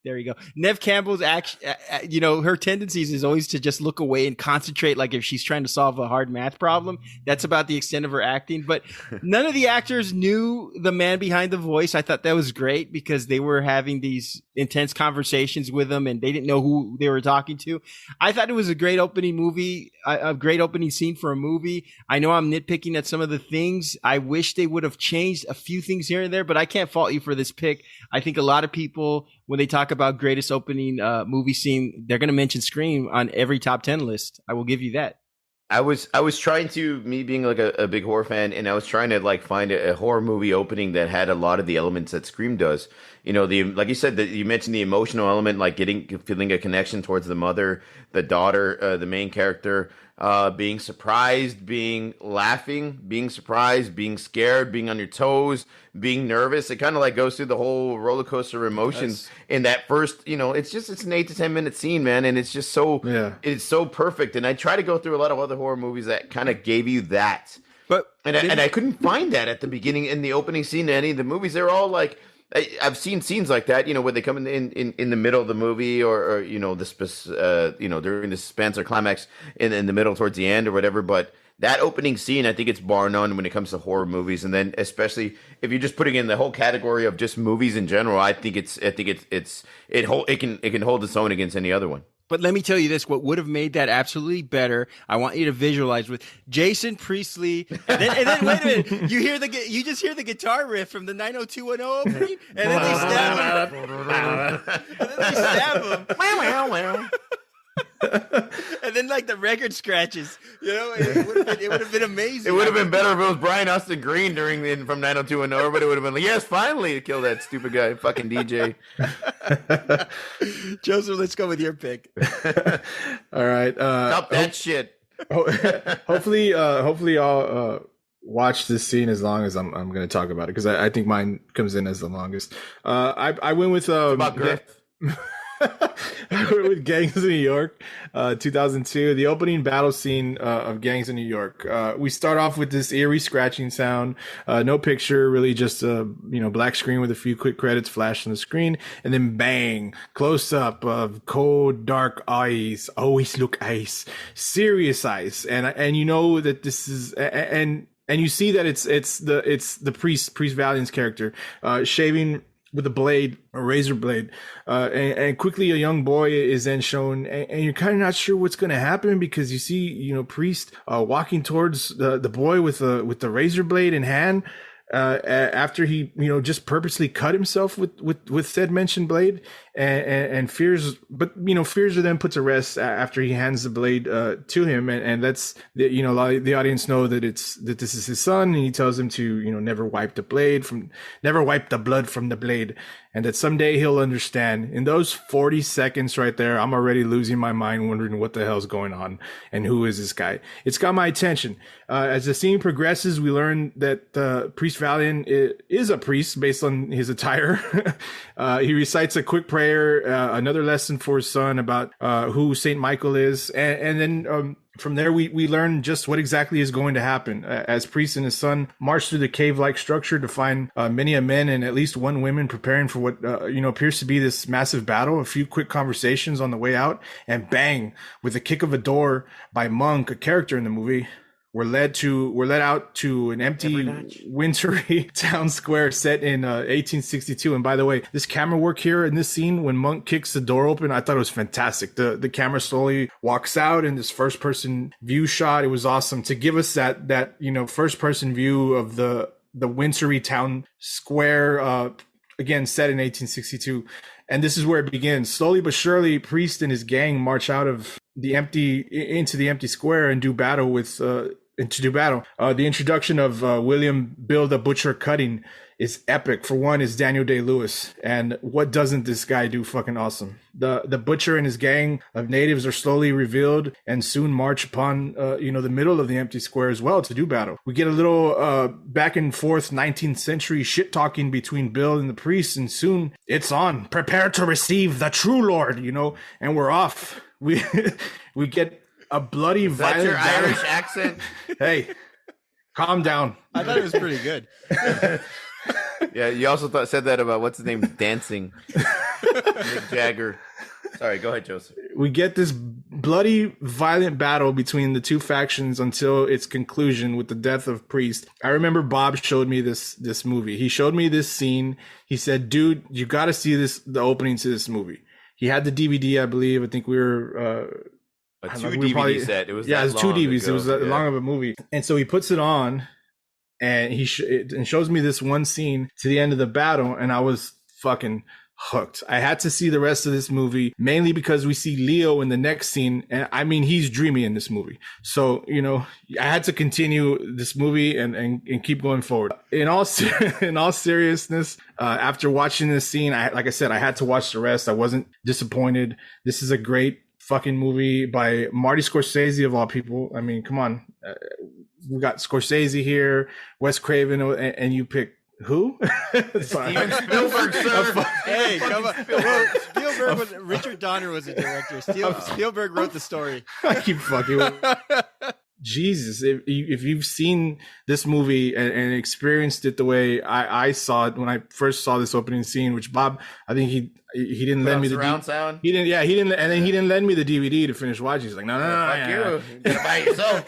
There you go. Neve Campbell's action. Her tendencies is always to just look away and concentrate, like if she's trying to solve a hard math problem. That's about the extent of her acting. But none of the actors knew the man behind the voice. I thought that was great because they were having these intense conversations with them, and they didn't know who they were talking to. I thought it was a great opening movie, a great opening scene for a movie. I know I'm nitpicking at some of the things. I wish they would have changed a few things here and there, but I can't fault you for this pick. I think a lot of people, when they talk about greatest opening movie scene, they're going to mention Scream on every top 10 list. I will give you that. I was trying to, me being like a big horror fan, and I was trying to like find a horror movie opening that had a lot of the elements that Scream does. You know, the like you said, that you mentioned the emotional element, like feeling a connection towards the mother, the daughter, the main character, being surprised, being laughing, being surprised, being scared, being on your toes, being nervous. It kind of like goes through the whole roller coaster of emotions in that first, it's an 8 to 10 minute scene, man. And it's just it's so perfect. And I try to go through a lot of other horror movies that kind of gave you that. But and I couldn't find that at the beginning in the opening scene of any of the movies. They're all like, I've seen scenes like that, where they come in the middle of the movie, or during the suspense or climax in the middle towards the end or whatever. But that opening scene, I think it's bar none when it comes to horror movies. And then especially if you're just putting in the whole category of just movies in general, I think it can hold its own against any other one. But let me tell you this, what would have made that absolutely better, I want you to visualize with Jason Priestley, and then wait a minute, you just hear the guitar riff from the 90210 opening, and then they stab him. And then like the record scratches, it would have been amazing. It would have been better if it was Brian Austin Green from 90210, but it would have been like, yes, finally, kill that stupid guy, fucking DJ. Joseph, let's go with your pick. All right. Stop that shit. Hopefully I'll watch this scene as long as I'm going to talk about it, because I think mine comes in as the longest. I went with about Griff. with Gangs of New York, 2002, the opening battle scene of Gangs of New York. We start off with this eerie scratching sound, no picture, really just a black screen with a few quick credits flash on the screen, and then bang, close up of cold dark eyes, always look ice, serious eyes, and you know that this is and you see that it's the priest Valiant's character shaving with a razor blade, and quickly a young boy is then shown, and you're kind of not sure what's going to happen, because you see, Priest walking towards the boy with the razor blade in hand, after he, just purposely cut himself with said mentioned blade, and fears, but fears are then put to rest after he hands the blade to him, and lets the audience know that this is his son, and he tells him to never wipe the blood from the blade, and that someday he'll understand. In those 40 seconds right there, I'm already losing my mind, wondering what the hell's going on and who is this guy. It's got my attention. As the scene progresses, we learn that Priest Valiant is a priest based on his attire. He recites a quick prayer, another lesson for his son about who Saint Michael is, and then from there, we learn just what exactly is going to happen as Priest and his son march through the cave-like structure to find many a men and at least one woman preparing for what appears to be this massive battle. A few quick conversations on the way out, and bang, with the kick of a door by Monk, a character in the movie, we're led out to an empty, wintry town square set in 1862. And by the way, this camera work here in this scene, when Monk kicks the door open, I thought it was fantastic. The camera slowly walks out in this first person view shot. It was awesome to give us that first person view of the wintry town square, again set in 1862. And this is where it begins. Slowly but surely, Priest and his gang march out of into the empty square and do battle with. The introduction of William Bill the Butcher Cutting is epic. For one, is Daniel Day-Lewis, and what doesn't this guy do fucking awesome? The Butcher and his gang of natives are slowly revealed and soon march upon the middle of the empty square as well to do battle. We get a little back and forth 19th century shit talking between Bill and the priest, and soon it's on. Prepare to receive the true Lord, and we're off. We get a bloody violent. That's your Irish accent. Hey, calm down. I thought it was pretty good. Yeah, you also said that about what's his name, dancing, Mick Jagger. Sorry, go ahead, Joseph. We get this bloody, violent battle between the two factions until its conclusion with the death of Priest. I remember Bob showed me this movie. He showed me this scene. He said, "Dude, you got to see the opening to this movie." He had the DVD, I believe. I think we were. A DVD set. It was it was two DVDs. Ago, it was that long of a movie, and so he puts it on, and he shows me this one scene to the end of the battle, and I was fucking hooked. I had to see the rest of this movie, mainly because we see Leo in the next scene. And I mean, he's dreamy in this movie. So, you know, I had to continue this movie and keep going forward. In all seriousness, after watching this scene, like I said, I had to watch the rest. I wasn't disappointed. This is a great fucking movie by Marty Scorsese, of all people. I mean, come on. We got Scorsese here, Wes Craven, and you pick who? Steven Spielberg, sir. Hey, come on. Well, Spielberg was, Richard Donner was the director. Spielberg wrote the story. I keep fucking with Jesus, if you've seen this movie and experienced it the way I saw it when I first saw this opening scene, which Bob, I think he didn't lend me the surround sound. He didn't, and then he didn't lend me the DVD to finish watching. He's like, no, fuck you, get it by yourself.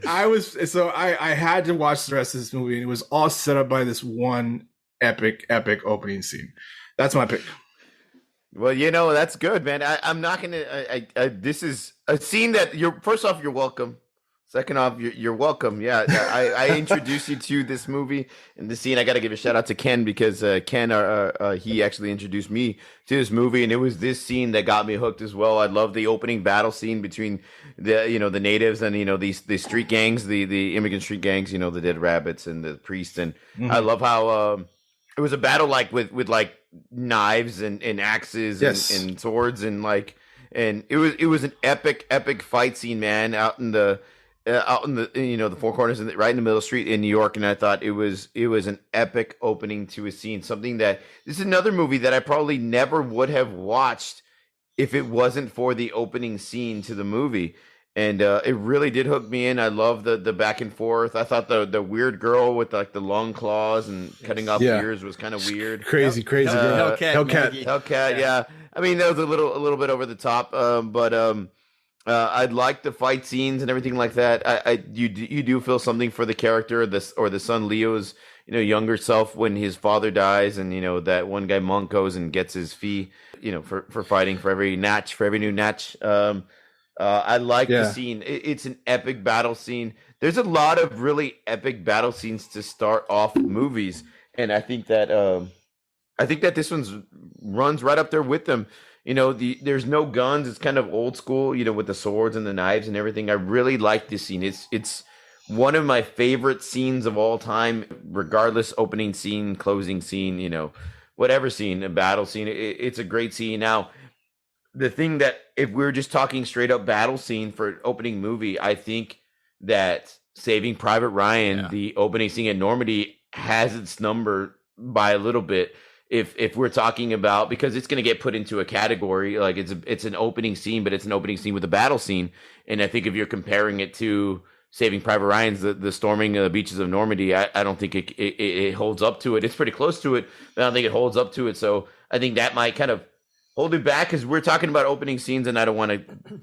I had to watch the rest of this movie, and it was all set up by this one epic opening scene. That's my pick. Well, you know, that's good, man. I'm not gonna. This is a scene that first off, you're welcome. Second off, you're welcome. Yeah, I introduced you to this movie and the scene. I got to give a shout out to Ken because Ken, he actually introduced me to this movie, and it was this scene that got me hooked as well. I love the opening battle scene between the natives and these street gangs, the immigrant street gangs, the Dead Rabbits and the priest, and I love how it was a battle like with like knives and axes and swords and it was an epic fight scene, man, out in the the four corners and right in the middle of the street in New York. And I thought it was an epic opening to a scene, something that this is another movie that I probably never would have watched if it wasn't for the opening scene to the movie. And it really did hook me in. I love the back and forth. I thought the weird girl with like the long claws and cutting off ears was kind of weird. Crazy girl. Hellcat, yeah. I mean, that was a little bit over the top, but I'd like the fight scenes and everything like that. You do feel something for the character or the son Leo's younger self when his father dies, and that one guy Monk goes and gets his fee for fighting for every new natch. I like the scene. It's an epic battle scene. There's a lot of really epic battle scenes to start off movies, and I think that this one's runs right up there with them. There's no guns. It's kind of old school, with the swords and the knives and everything. I really like this scene. It's one of my favorite scenes of all time, regardless, opening scene, closing scene, whatever scene, a battle scene. It's a great scene. Now, the thing that if we're just talking straight up battle scene for an opening movie, I think that Saving Private Ryan, the opening scene at Normandy, has its number by a little bit. If we're talking about, because it's going to get put into a category, like it's an opening scene, but it's an opening scene with a battle scene. And I think if you're comparing it to Saving Private Ryan's, the storming of the beaches of Normandy, I don't think it holds up to it. It's pretty close to it, but I don't think it holds up to it. So I think that might kind of hold it back, because we're talking about opening scenes, and I don't want to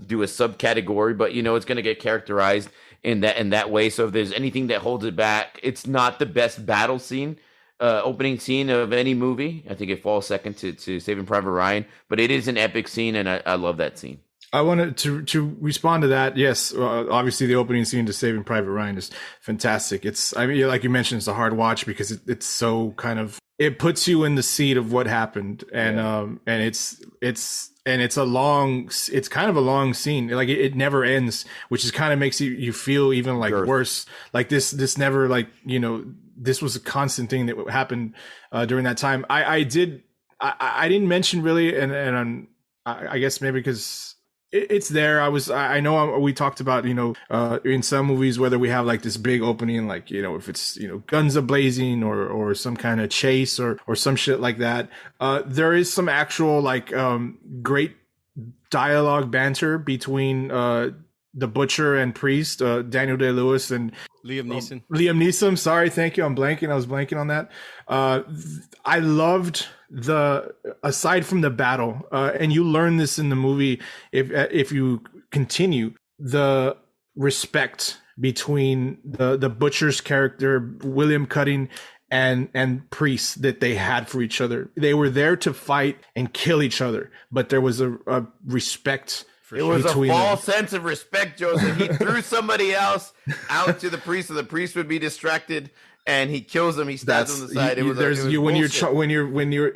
do a subcategory, but it's going to get characterized in that way. So if there's anything that holds it back, it's not the best battle scene. Opening scene of any movie. I think it falls second to Saving Private Ryan, but it is an epic scene, and I love that scene. I wanted to respond to that. Yes, obviously the opening scene to Saving Private Ryan is fantastic. Like you mentioned, it's a hard watch because it's so kind of, it puts you in the seat of what happened, and it's kind of a long scene. Like it never ends, which is kind of makes you feel even like worse. Like this never, like, this was a constant thing that happened during that time. I didn't mention really, and I guess maybe because it's there. I know we talked about, in some movies, whether we have like this big opening, like, if it's, guns a blazing or some kind of chase or some shit like that. There is some actual like great dialogue banter between the butcher and priest, Daniel Day-Lewis and Liam Neeson. Liam Neeson. Sorry. Thank you. I was blanking on that. I loved aside from the battle, and you learn this in the movie, if you continue, the respect between the butcher's character, William Cutting, and priest that they had for each other. They were there to fight and kill each other, but there was a respect For It was a Between false sense of respect, Joseph. He threw somebody else out to the priest, so the priest would be distracted, and he kills him. He stabs him on the side.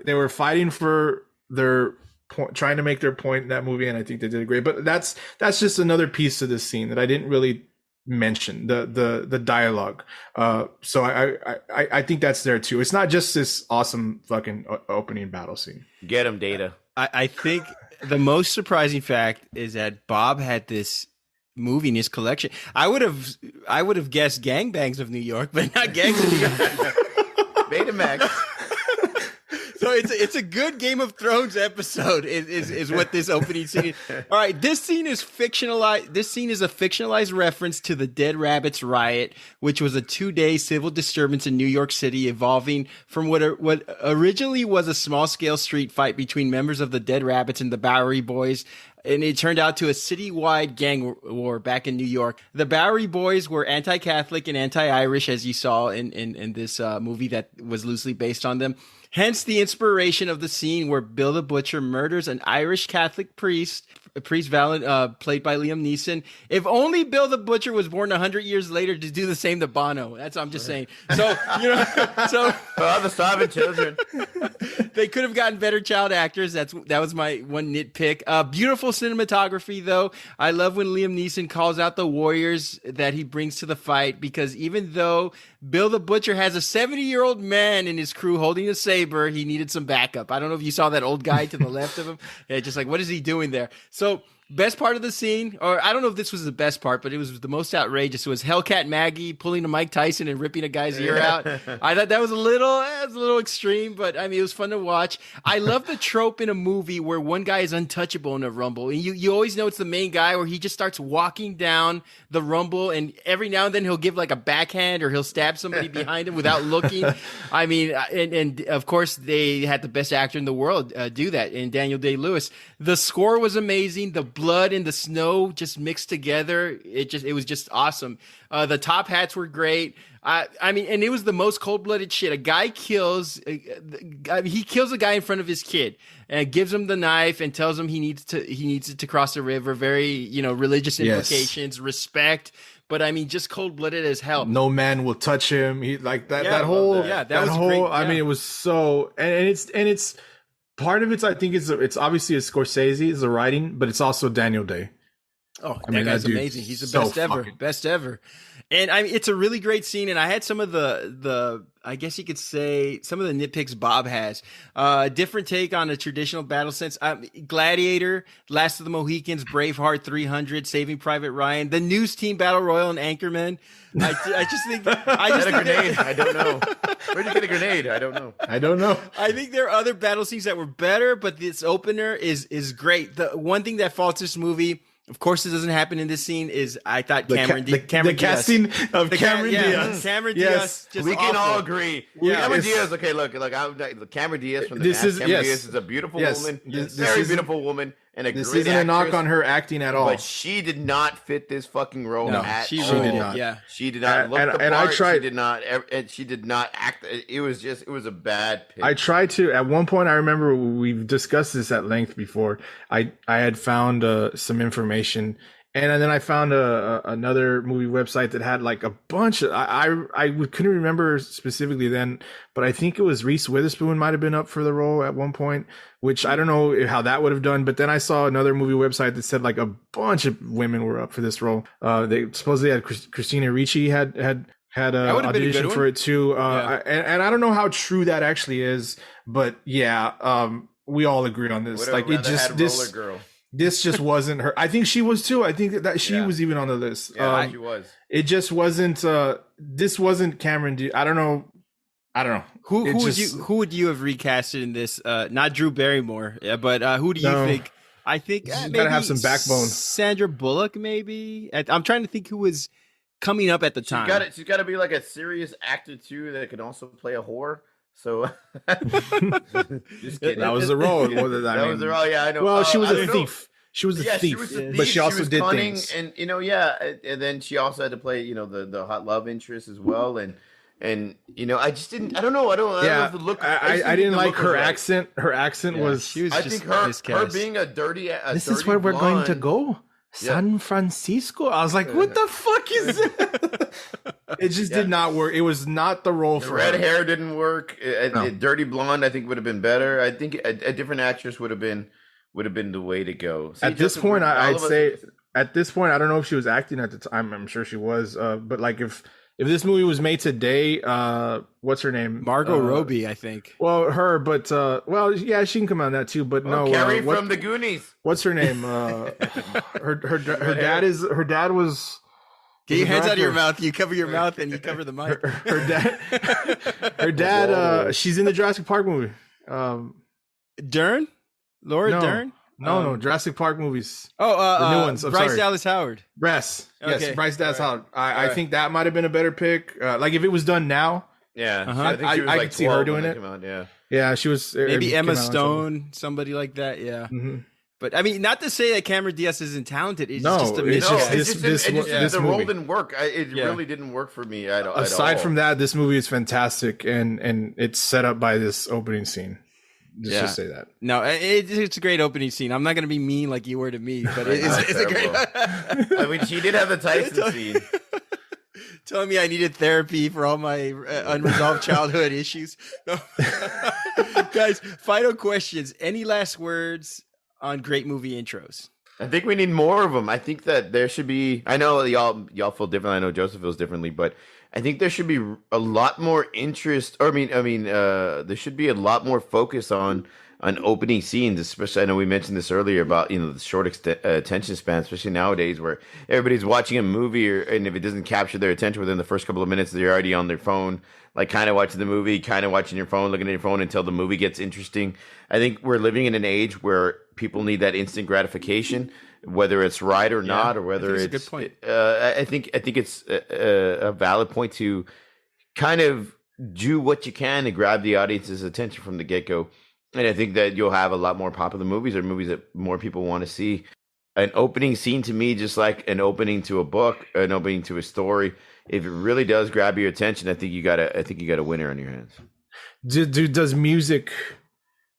They were fighting for their point, trying to make their point in that movie, and I think they did it great. But that's just another piece of this scene that I didn't really mention, the dialogue. So I think that's there too. It's not just this awesome fucking opening battle scene. Get him, Data. I think the most surprising fact is that Bob had this movie in his collection. I would have guessed Gangbangs of New York, but not Gangs of New York. Betamax. So it's a good Game of Thrones episode is what this opening scene is. All right, this scene is fictionalized. This scene is a fictionalized reference to the Dead Rabbits riot, which was a 2-day civil disturbance in New York City, evolving from what originally was a small-scale street fight between members of the Dead Rabbits and the Bowery Boys. And it turned out to a citywide gang war back in New York. The Bowery Boys were anti-Catholic and anti-Irish, as you saw in this movie that was loosely based on them. Hence the inspiration of the scene where Bill the Butcher murders an Irish Catholic priest Valen, played by Liam Neeson. If only Bill the Butcher was born 100 years later to do the same to Bono. That's what I'm just saying. So, the starving children. They could have gotten better child actors. That was my one nitpick. Beautiful cinematography, though. I love when Liam Neeson calls out the warriors that he brings to the fight, because even though Bill the Butcher has a 70-year-old man in his crew holding a saber, he needed some backup. I don't know if you saw that old guy to the left of him. Yeah, just like, what is he doing there? So, best part of the scene, or I don't know if this was the best part, but it was the most outrageous, was Hellcat Maggie pulling a Mike Tyson and ripping a guy's ear out. I thought that was a little extreme, but I mean, it was fun to watch. I love the trope in a movie where one guy is untouchable in a rumble, and you always know it's the main guy, where he just starts walking down the rumble, and every now and then he'll give like a backhand, or he'll stab somebody behind him without looking. I mean, and of course they had the best actor in the world do that, in Daniel Day-Lewis. The score was amazing. The blood and the snow just mixed together. It was just awesome. The top hats were great. I mean, and it was the most cold-blooded shit. A guy kills a guy in front of his kid and gives him the knife and tells him he needs it to cross the river. Very, religious implications, respect. But I mean, just cold-blooded as hell. No man will touch him. He like that. Yeah, that whole. Yeah, that that was whole. great. I Yeah. mean, it was so, and it's part of it. I think it's obviously a Scorsese, is the writing, but it's also Daniel Day. Oh, I mean, that guy's that dude's amazing. He's the so best ever. And I mean, it's a really great scene. And I had some of the I guess you could say, some of the nitpicks Bob has. Different take on a traditional battle sense. Gladiator, Last of the Mohicans, Braveheart, 300, Saving Private Ryan, the News Team Battle Royal, and Anchorman. I just think a grenade. I don't know. Where'd you get a grenade? I don't know. I think there are other battle scenes that were better, but this opener is great. The one thing that faults this movie, of course, it doesn't happen in this scene, is I thought Cameron Diaz. Casting of Cameron Diaz. Cameron Diaz. Just we can awful. all agree. Yeah. Cameron Diaz. Okay, look. Cameron Diaz from the This Mask. is- Cameron yes. Diaz is a beautiful Yes. woman. This Very isn't- beautiful woman, and a This great isn't a knock actress, on her acting at all. but she did not fit this fucking role No, at she all. really did not. Yeah. She did not look And- the and I part. tried- She did not act. It was a bad pick. I tried to, at one point, I remember we've discussed this at length before. I had found some information, and then I found another movie website that had like a bunch of, I couldn't remember specifically then, but I think it was Reese Witherspoon might have been up for the role at one point, which I don't know how that would have done. But then I saw another movie website that said like a bunch of women were up for this role. They supposedly had Christina Ricci had That would have been a good audition one. for it too. Yeah. And I don't know how true that actually is, but yeah, we all agree on this. Would have Like it rather just had this. Roller Girl. This just wasn't her. I think she was too. I think that she Yeah. was even on the list. Yeah, she was. It just wasn't. This wasn't Cameron. I don't know. Who would you have recasted in this? Not Drew Barrymore, but who do you No. think? I think She's maybe gotta have some backbone. Sandra Bullock, maybe. I'm trying to think who was coming up at the time. She's got to be like a serious actor too that can also play a whore. So just kidding. That was the role. That was the role. Yeah, I know. Well, she was I a don't know. thief. She was a thief. She was a thief. But she also was did cunning, things. and and then she also had to play the hot love interest as well, and And I just didn't. I don't know. I don't know if the look. I didn't like her accent. Her accent was. She was I just think her being a dirty. This is where we're going to go. San Francisco. I was like, what the fuck is that? It just did not work. It was not the role for red her. hair didn't work. Dirty blonde, I think, would have been better. I think a different actress would have been the way to go. See, at this point, I'd say at this point, I don't know if she was acting at the time. I'm sure she was. But like if this movie was made today, what's her name? Margot Robbie, I think. Well, her, but yeah, she can come on that too. But no, Carrie from the Goonies. What's her name? Her dad was. Get your hands out of your mouth. You cover your mouth and you cover the mic. Her dad. She's in the Jurassic Park movie. Dern, Laura Dern. No, Jurassic Park movies. The new ones. Bryce Dallas Howard. Yes, Bryce Dallas Howard. I think that might have been a better pick. Like if it was done now. Yeah, I think she was could see her doing it. Yeah, she was. Maybe Emma Stone, somebody like that. Yeah. Mm-hmm. But I mean, not to say that Cameron Diaz isn't talented. It's just a miscast. The role didn't work. It really didn't work for me at all. Aside from that, this movie is fantastic, and it's set up by this opening scene. Just say that. No, it's a great opening scene. I'm not going to be mean like you were to me, but it's a great. I mean, she did have the Tyson scene. Telling me I needed therapy for all my unresolved childhood issues. No. Guys, final questions. Any last words on great movie intros? I think we need more of them. I think that there should be. I know y'all feel differently. I know Joseph feels differently, but I think there should be a lot more interest. Or there should be a lot more focus on opening scenes. Especially, I know we mentioned this earlier about the short attention span, especially nowadays, where everybody's watching a movie, and if it doesn't capture their attention within the first couple of minutes, they're already on their phone, like kind of watching the movie, kind of watching your phone, looking at your phone until the movie gets interesting. I think we're living in an age where people need that instant gratification, whether it's right or not, or whether it's a good point. I think it's a valid point to kind of do what you can to grab the audience's attention from the get-go. And I think that you'll have a lot more popular movies, or movies that more people want to see. An opening scene, to me, just like an opening to a book, an opening to a story, if it really does grab your attention, I think you got a winner on your hands. Does music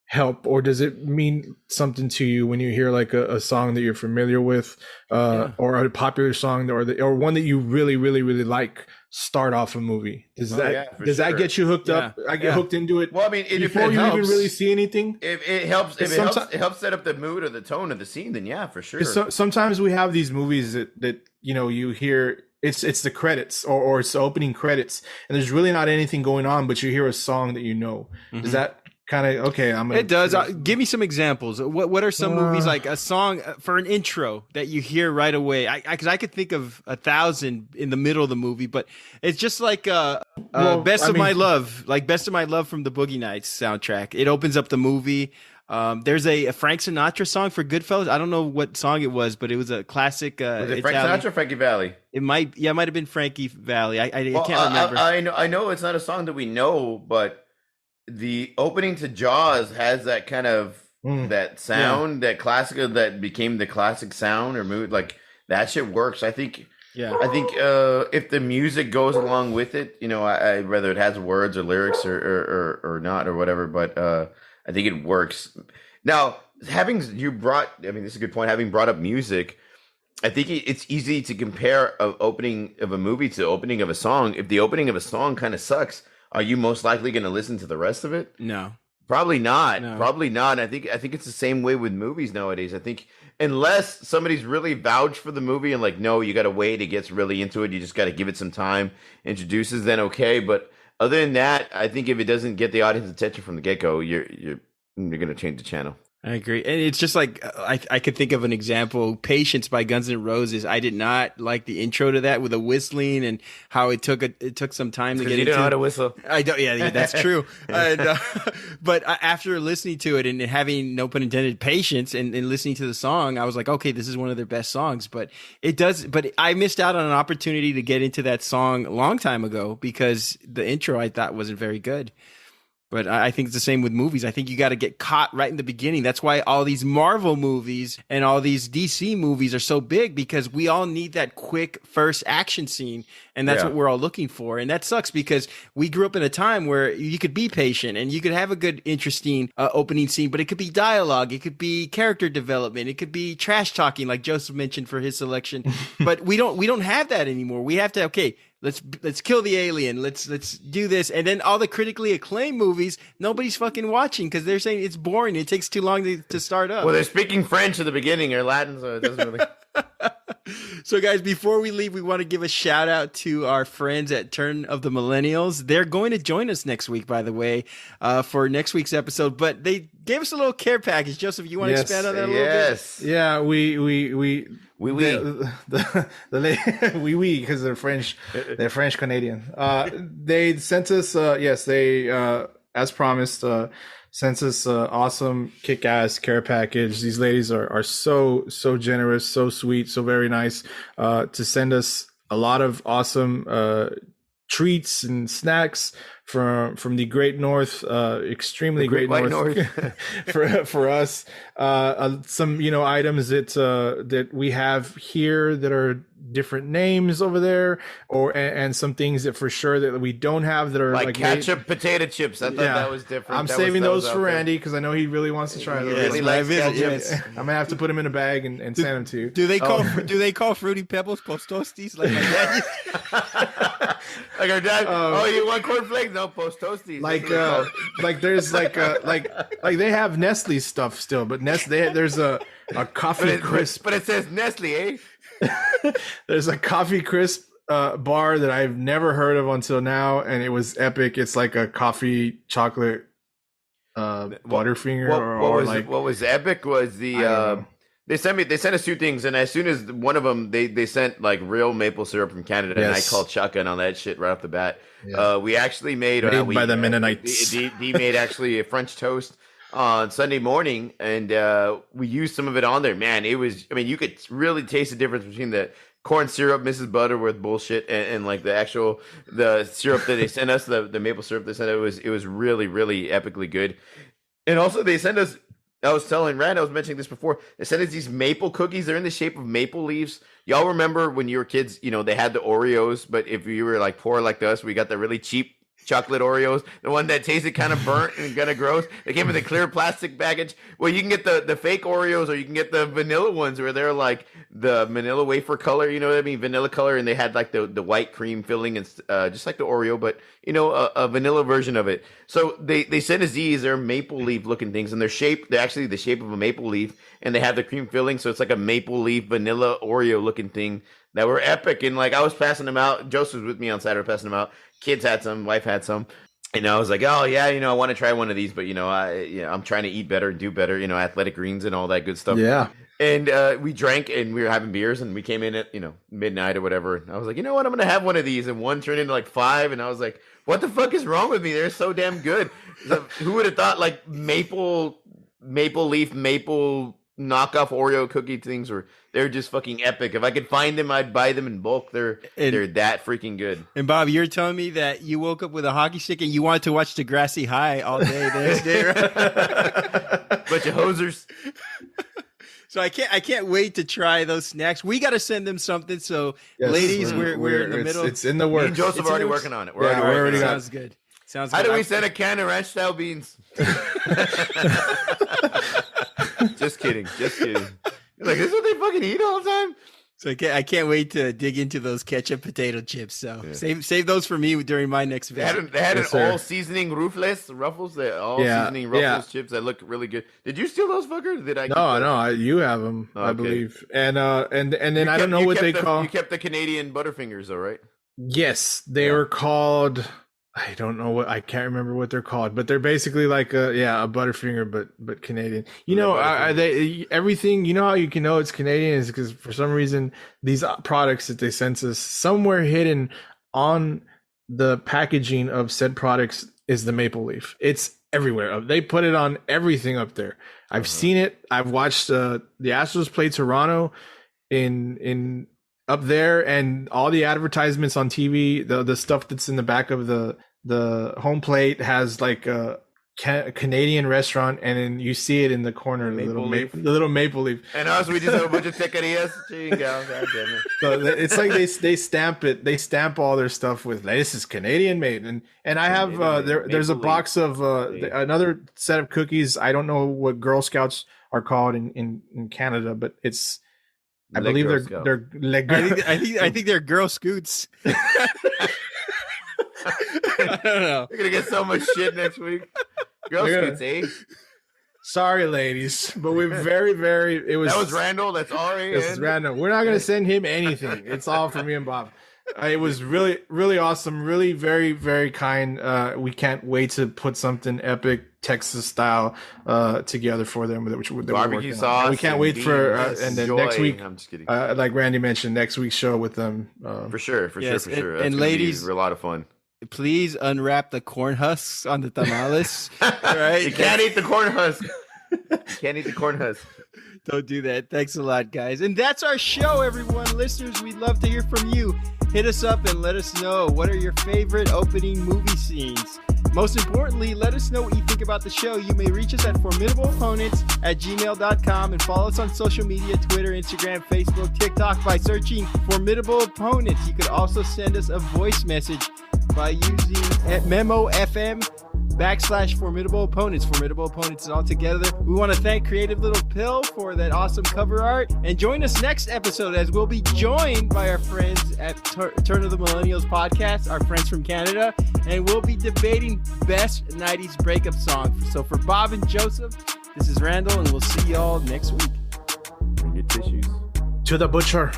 help, or does it mean something to you when you hear like a song that you're familiar with, or a popular song, or one that you really, really, really like start off a movie? Does that get you hooked up? I get hooked into it. Well, I mean, before you even really see anything. If it helps set up the mood or the tone of the scene, then yeah, for sure. Sometimes we have these movies that you hear. It's the credits or it's the opening credits, and there's really not anything going on, but you hear a song that you know. Mm-hmm. Does that kind of it does. Give me some examples. What are some movies, like a song for an intro that you hear right away? Because I could think of 1,000 in the middle of the movie, but it's just like Best of My Love from the Boogie Nights soundtrack. It opens up the movie. There's a Frank Sinatra song for Goodfellas. I don't know what song it was, but it was a classic. Was it Frank Sinatra or Frankie Valli? It might have been Frankie Valli. I can't remember. I know it's not a song that we know, but the opening to Jaws has that kind of that sound, that classical that became the classic sound or mood. Like that shit works. I think. Yeah. I think if the music goes along with it, whether it has words or lyrics or not or whatever, but I think it works. Now, this is a good point. Having brought up music, I think it's easy to compare an opening of a movie to the opening of a song. If the opening of a song kind of sucks, are you most likely going to listen to the rest of it? No. Probably not. No. Probably not. I think it's the same way with movies nowadays. I think unless somebody's really vouched for the movie and like, no, you got to wait, it gets really into it, you just got to give it some time, introduces, then okay. But other than that, I think if it doesn't get the audience attention from the get-go, you're going to change the channel. I agree. And it's just like, I could think of an example, Patience by Guns N' Roses. I did not like the intro to that with the whistling and how it took some time to get into. You don't know how to whistle. I don't. Yeah, that's true. And, but after listening to it and having, no pun intended, patience and listening to the song, I was like, okay, this is one of their best songs. But I missed out on an opportunity to get into that song a long time ago because the intro I thought wasn't very good. But I think it's the same with movies. I think you got to get caught right in the beginning. That's why all these Marvel movies and all these DC movies are so big, because we all need that quick first action scene. And that's what we're all looking for. And that sucks because we grew up in a time where you could be patient and you could have a good, interesting opening scene, but it could be dialogue. It could be character development. It could be trash talking, like Joseph mentioned for his selection. But we don't have that anymore. We have to, okay, let's kill the alien. Let's do this. And then all the critically acclaimed movies, nobody's fucking watching because they're saying it's boring. It takes too long to start up. Well, they're speaking French at the beginning or Latin, so it doesn't really. So, guys, before we leave, we want to give a shout out to our friends at Turn of the Millennials. They're going to join us next week, by the way, for next week's episode. But they gave us a little care package. Joseph, you want to expand on that a little bit? Yeah, because they're French. They're French Canadian. They sent us, as promised, sent us awesome kick-ass care package. These ladies are so generous, so sweet, so very nice, to send us a lot of awesome treats and snacks from the Great North, extremely Great North. for us, some items that we have here that are different names over there, and some things that for sure that we don't have that are like ketchup potato chips. I thought that was different. I'm saving those for Randy because I know he really wants to try those. Really likes yes. I'm gonna have to put them in a bag and send them to you. Do they call Fruity Pebbles Postosties like my dad? Like our dad. You want cornflakes? No, Post Toasties. There's they have Nestle stuff still, but there's a coffee crisp. But it says Nestle, eh? There's a coffee crisp bar that I've never heard of until now, and it was epic. It's like a coffee chocolate Butterfinger. What was epic was they sent us two things, and as soon as one of them, they sent like real maple syrup from Canada, and I called shotgun on that shit right off the bat. Yeah. We actually made by the Mennonites. He made actually a French toast on Sunday morning, and we used some of it on there. Man, it was, you could really taste the difference between the corn syrup, Mrs. Butterworth bullshit, and like the syrup that they sent us, the maple syrup they sent us. It was really, really epically good. And also they sent us, I was telling Rand, I was mentioning this before, they sent us these maple cookies. They're in the shape of maple leaves. Y'all remember when you were kids, they had the Oreos, but if you were like poor like us, we got the really cheap chocolate Oreos, the one that tasted kind of burnt and kind of gross. They came in a clear plastic package. Well, you can get the fake Oreos, or you can get the vanilla ones where they're like the vanilla wafer color, vanilla color, and they had like the white cream filling and just like the Oreo, but a vanilla version of it. So they sent us these. They're maple leaf looking things, and they're actually the shape of a maple leaf, and they have the cream filling, so it's like a maple leaf vanilla Oreo looking thing that were epic. And like I was passing them out. Joseph was with me on Saturday passing them out. Kids had some, wife had some, and I was like, oh yeah, I want to try one of these, but I'm trying to eat better and do better, athletic greens and all that good stuff. Yeah. And we drank and we were having beers, and we came in at midnight or whatever. And I was like, you know what, I'm gonna have one of these, and one turned into like 5, and I was like, what the fuck is wrong with me? They're so damn good. Who would have thought like maple leaf knockoff Oreo cookie things they're just fucking epic. If I could find them, I'd buy them in bulk. They're that freaking good. And Bob, you're telling me that you woke up with a hockey stick and you wanted to watch Degrassi High all day the next day, right? Bunch of hosers. So I can't wait to try those snacks. We got to send them something. So ladies, we're in the middle. It's in the works. Me and Joseph are already working on it. We're already sounds good. Sounds good. How do we send a can of ranch style beans? Just kidding. You're like, this is what they fucking eat all the time? So I can't wait to dig into those ketchup potato chips. So save those for me during my next visit. They had an all seasoning Ruffles, seasoning Ruffles chips that look really good. Did you steal those fuckers? Did I? No, you have them, I believe. And then I don't know what they call. You kept the Canadian Butterfingers, though, right? Yes, they were called. I don't know I can't remember what they're called, but they're basically like a Butterfinger, but Canadian. Everything, how you can know it's Canadian is because for some reason these products that they sent us, somewhere hidden on the packaging of said products is the maple leaf. It's everywhere. They put it on everything up there. I've seen it. I've watched the Astros play Toronto in up there, and all the advertisements on TV, the stuff that's in the back of the the home plate has like a Canadian restaurant, and then you see it in the corner, the little maple leaf. And us, we just have a bunch of taquerias. God damn it. So it's like they stamp it. They stamp all their stuff with this is Canadian made, and I have there's a box of another set of cookies. I don't know what Girl Scouts are called in Canada, but it's I believe they're I think they're Girl Scoots. I don't know. You're gonna get so much shit next week. Girl Scouts, eh? Sorry, ladies, but we're very. That was Randall. That's Ari. This is Randall. We're not gonna send him anything. It's all for me and Bob. It was really, really awesome. Really, very, very kind. We can't wait to put something epic Texas style together for them. Which barbecue sauce. We can't wait for and then next week. I'm just kidding. Like Randy mentioned, next week's show with them. For sure. That's and ladies, a lot of fun. Please unwrap the corn husks on the tamales. Right? You can't eat the corn husk. Can't eat the corn husk. Don't do that. Thanks a lot, guys. And that's our show, everyone. Listeners, we'd love to hear from you. Hit us up and let us know what are your favorite opening movie scenes. Most importantly, let us know what you think about the show. You may reach us at formidableopponents@gmail.com and follow us on social media, Twitter, Instagram, Facebook, TikTok by searching Formidable Opponents. You could also send us a voice message by using memo.fm/Formidable Opponents. Formidable Opponents is all together. We want to thank Creative Little Pill for that awesome cover art. And join us next episode as we'll be joined by our friends at Turn of the Millennials podcast, our friends from Canada. And we'll be debating best 90s breakup song. So for Bob and Joseph, this is Randall, and we'll see y'all next week. Bring your tissues. To the butcher.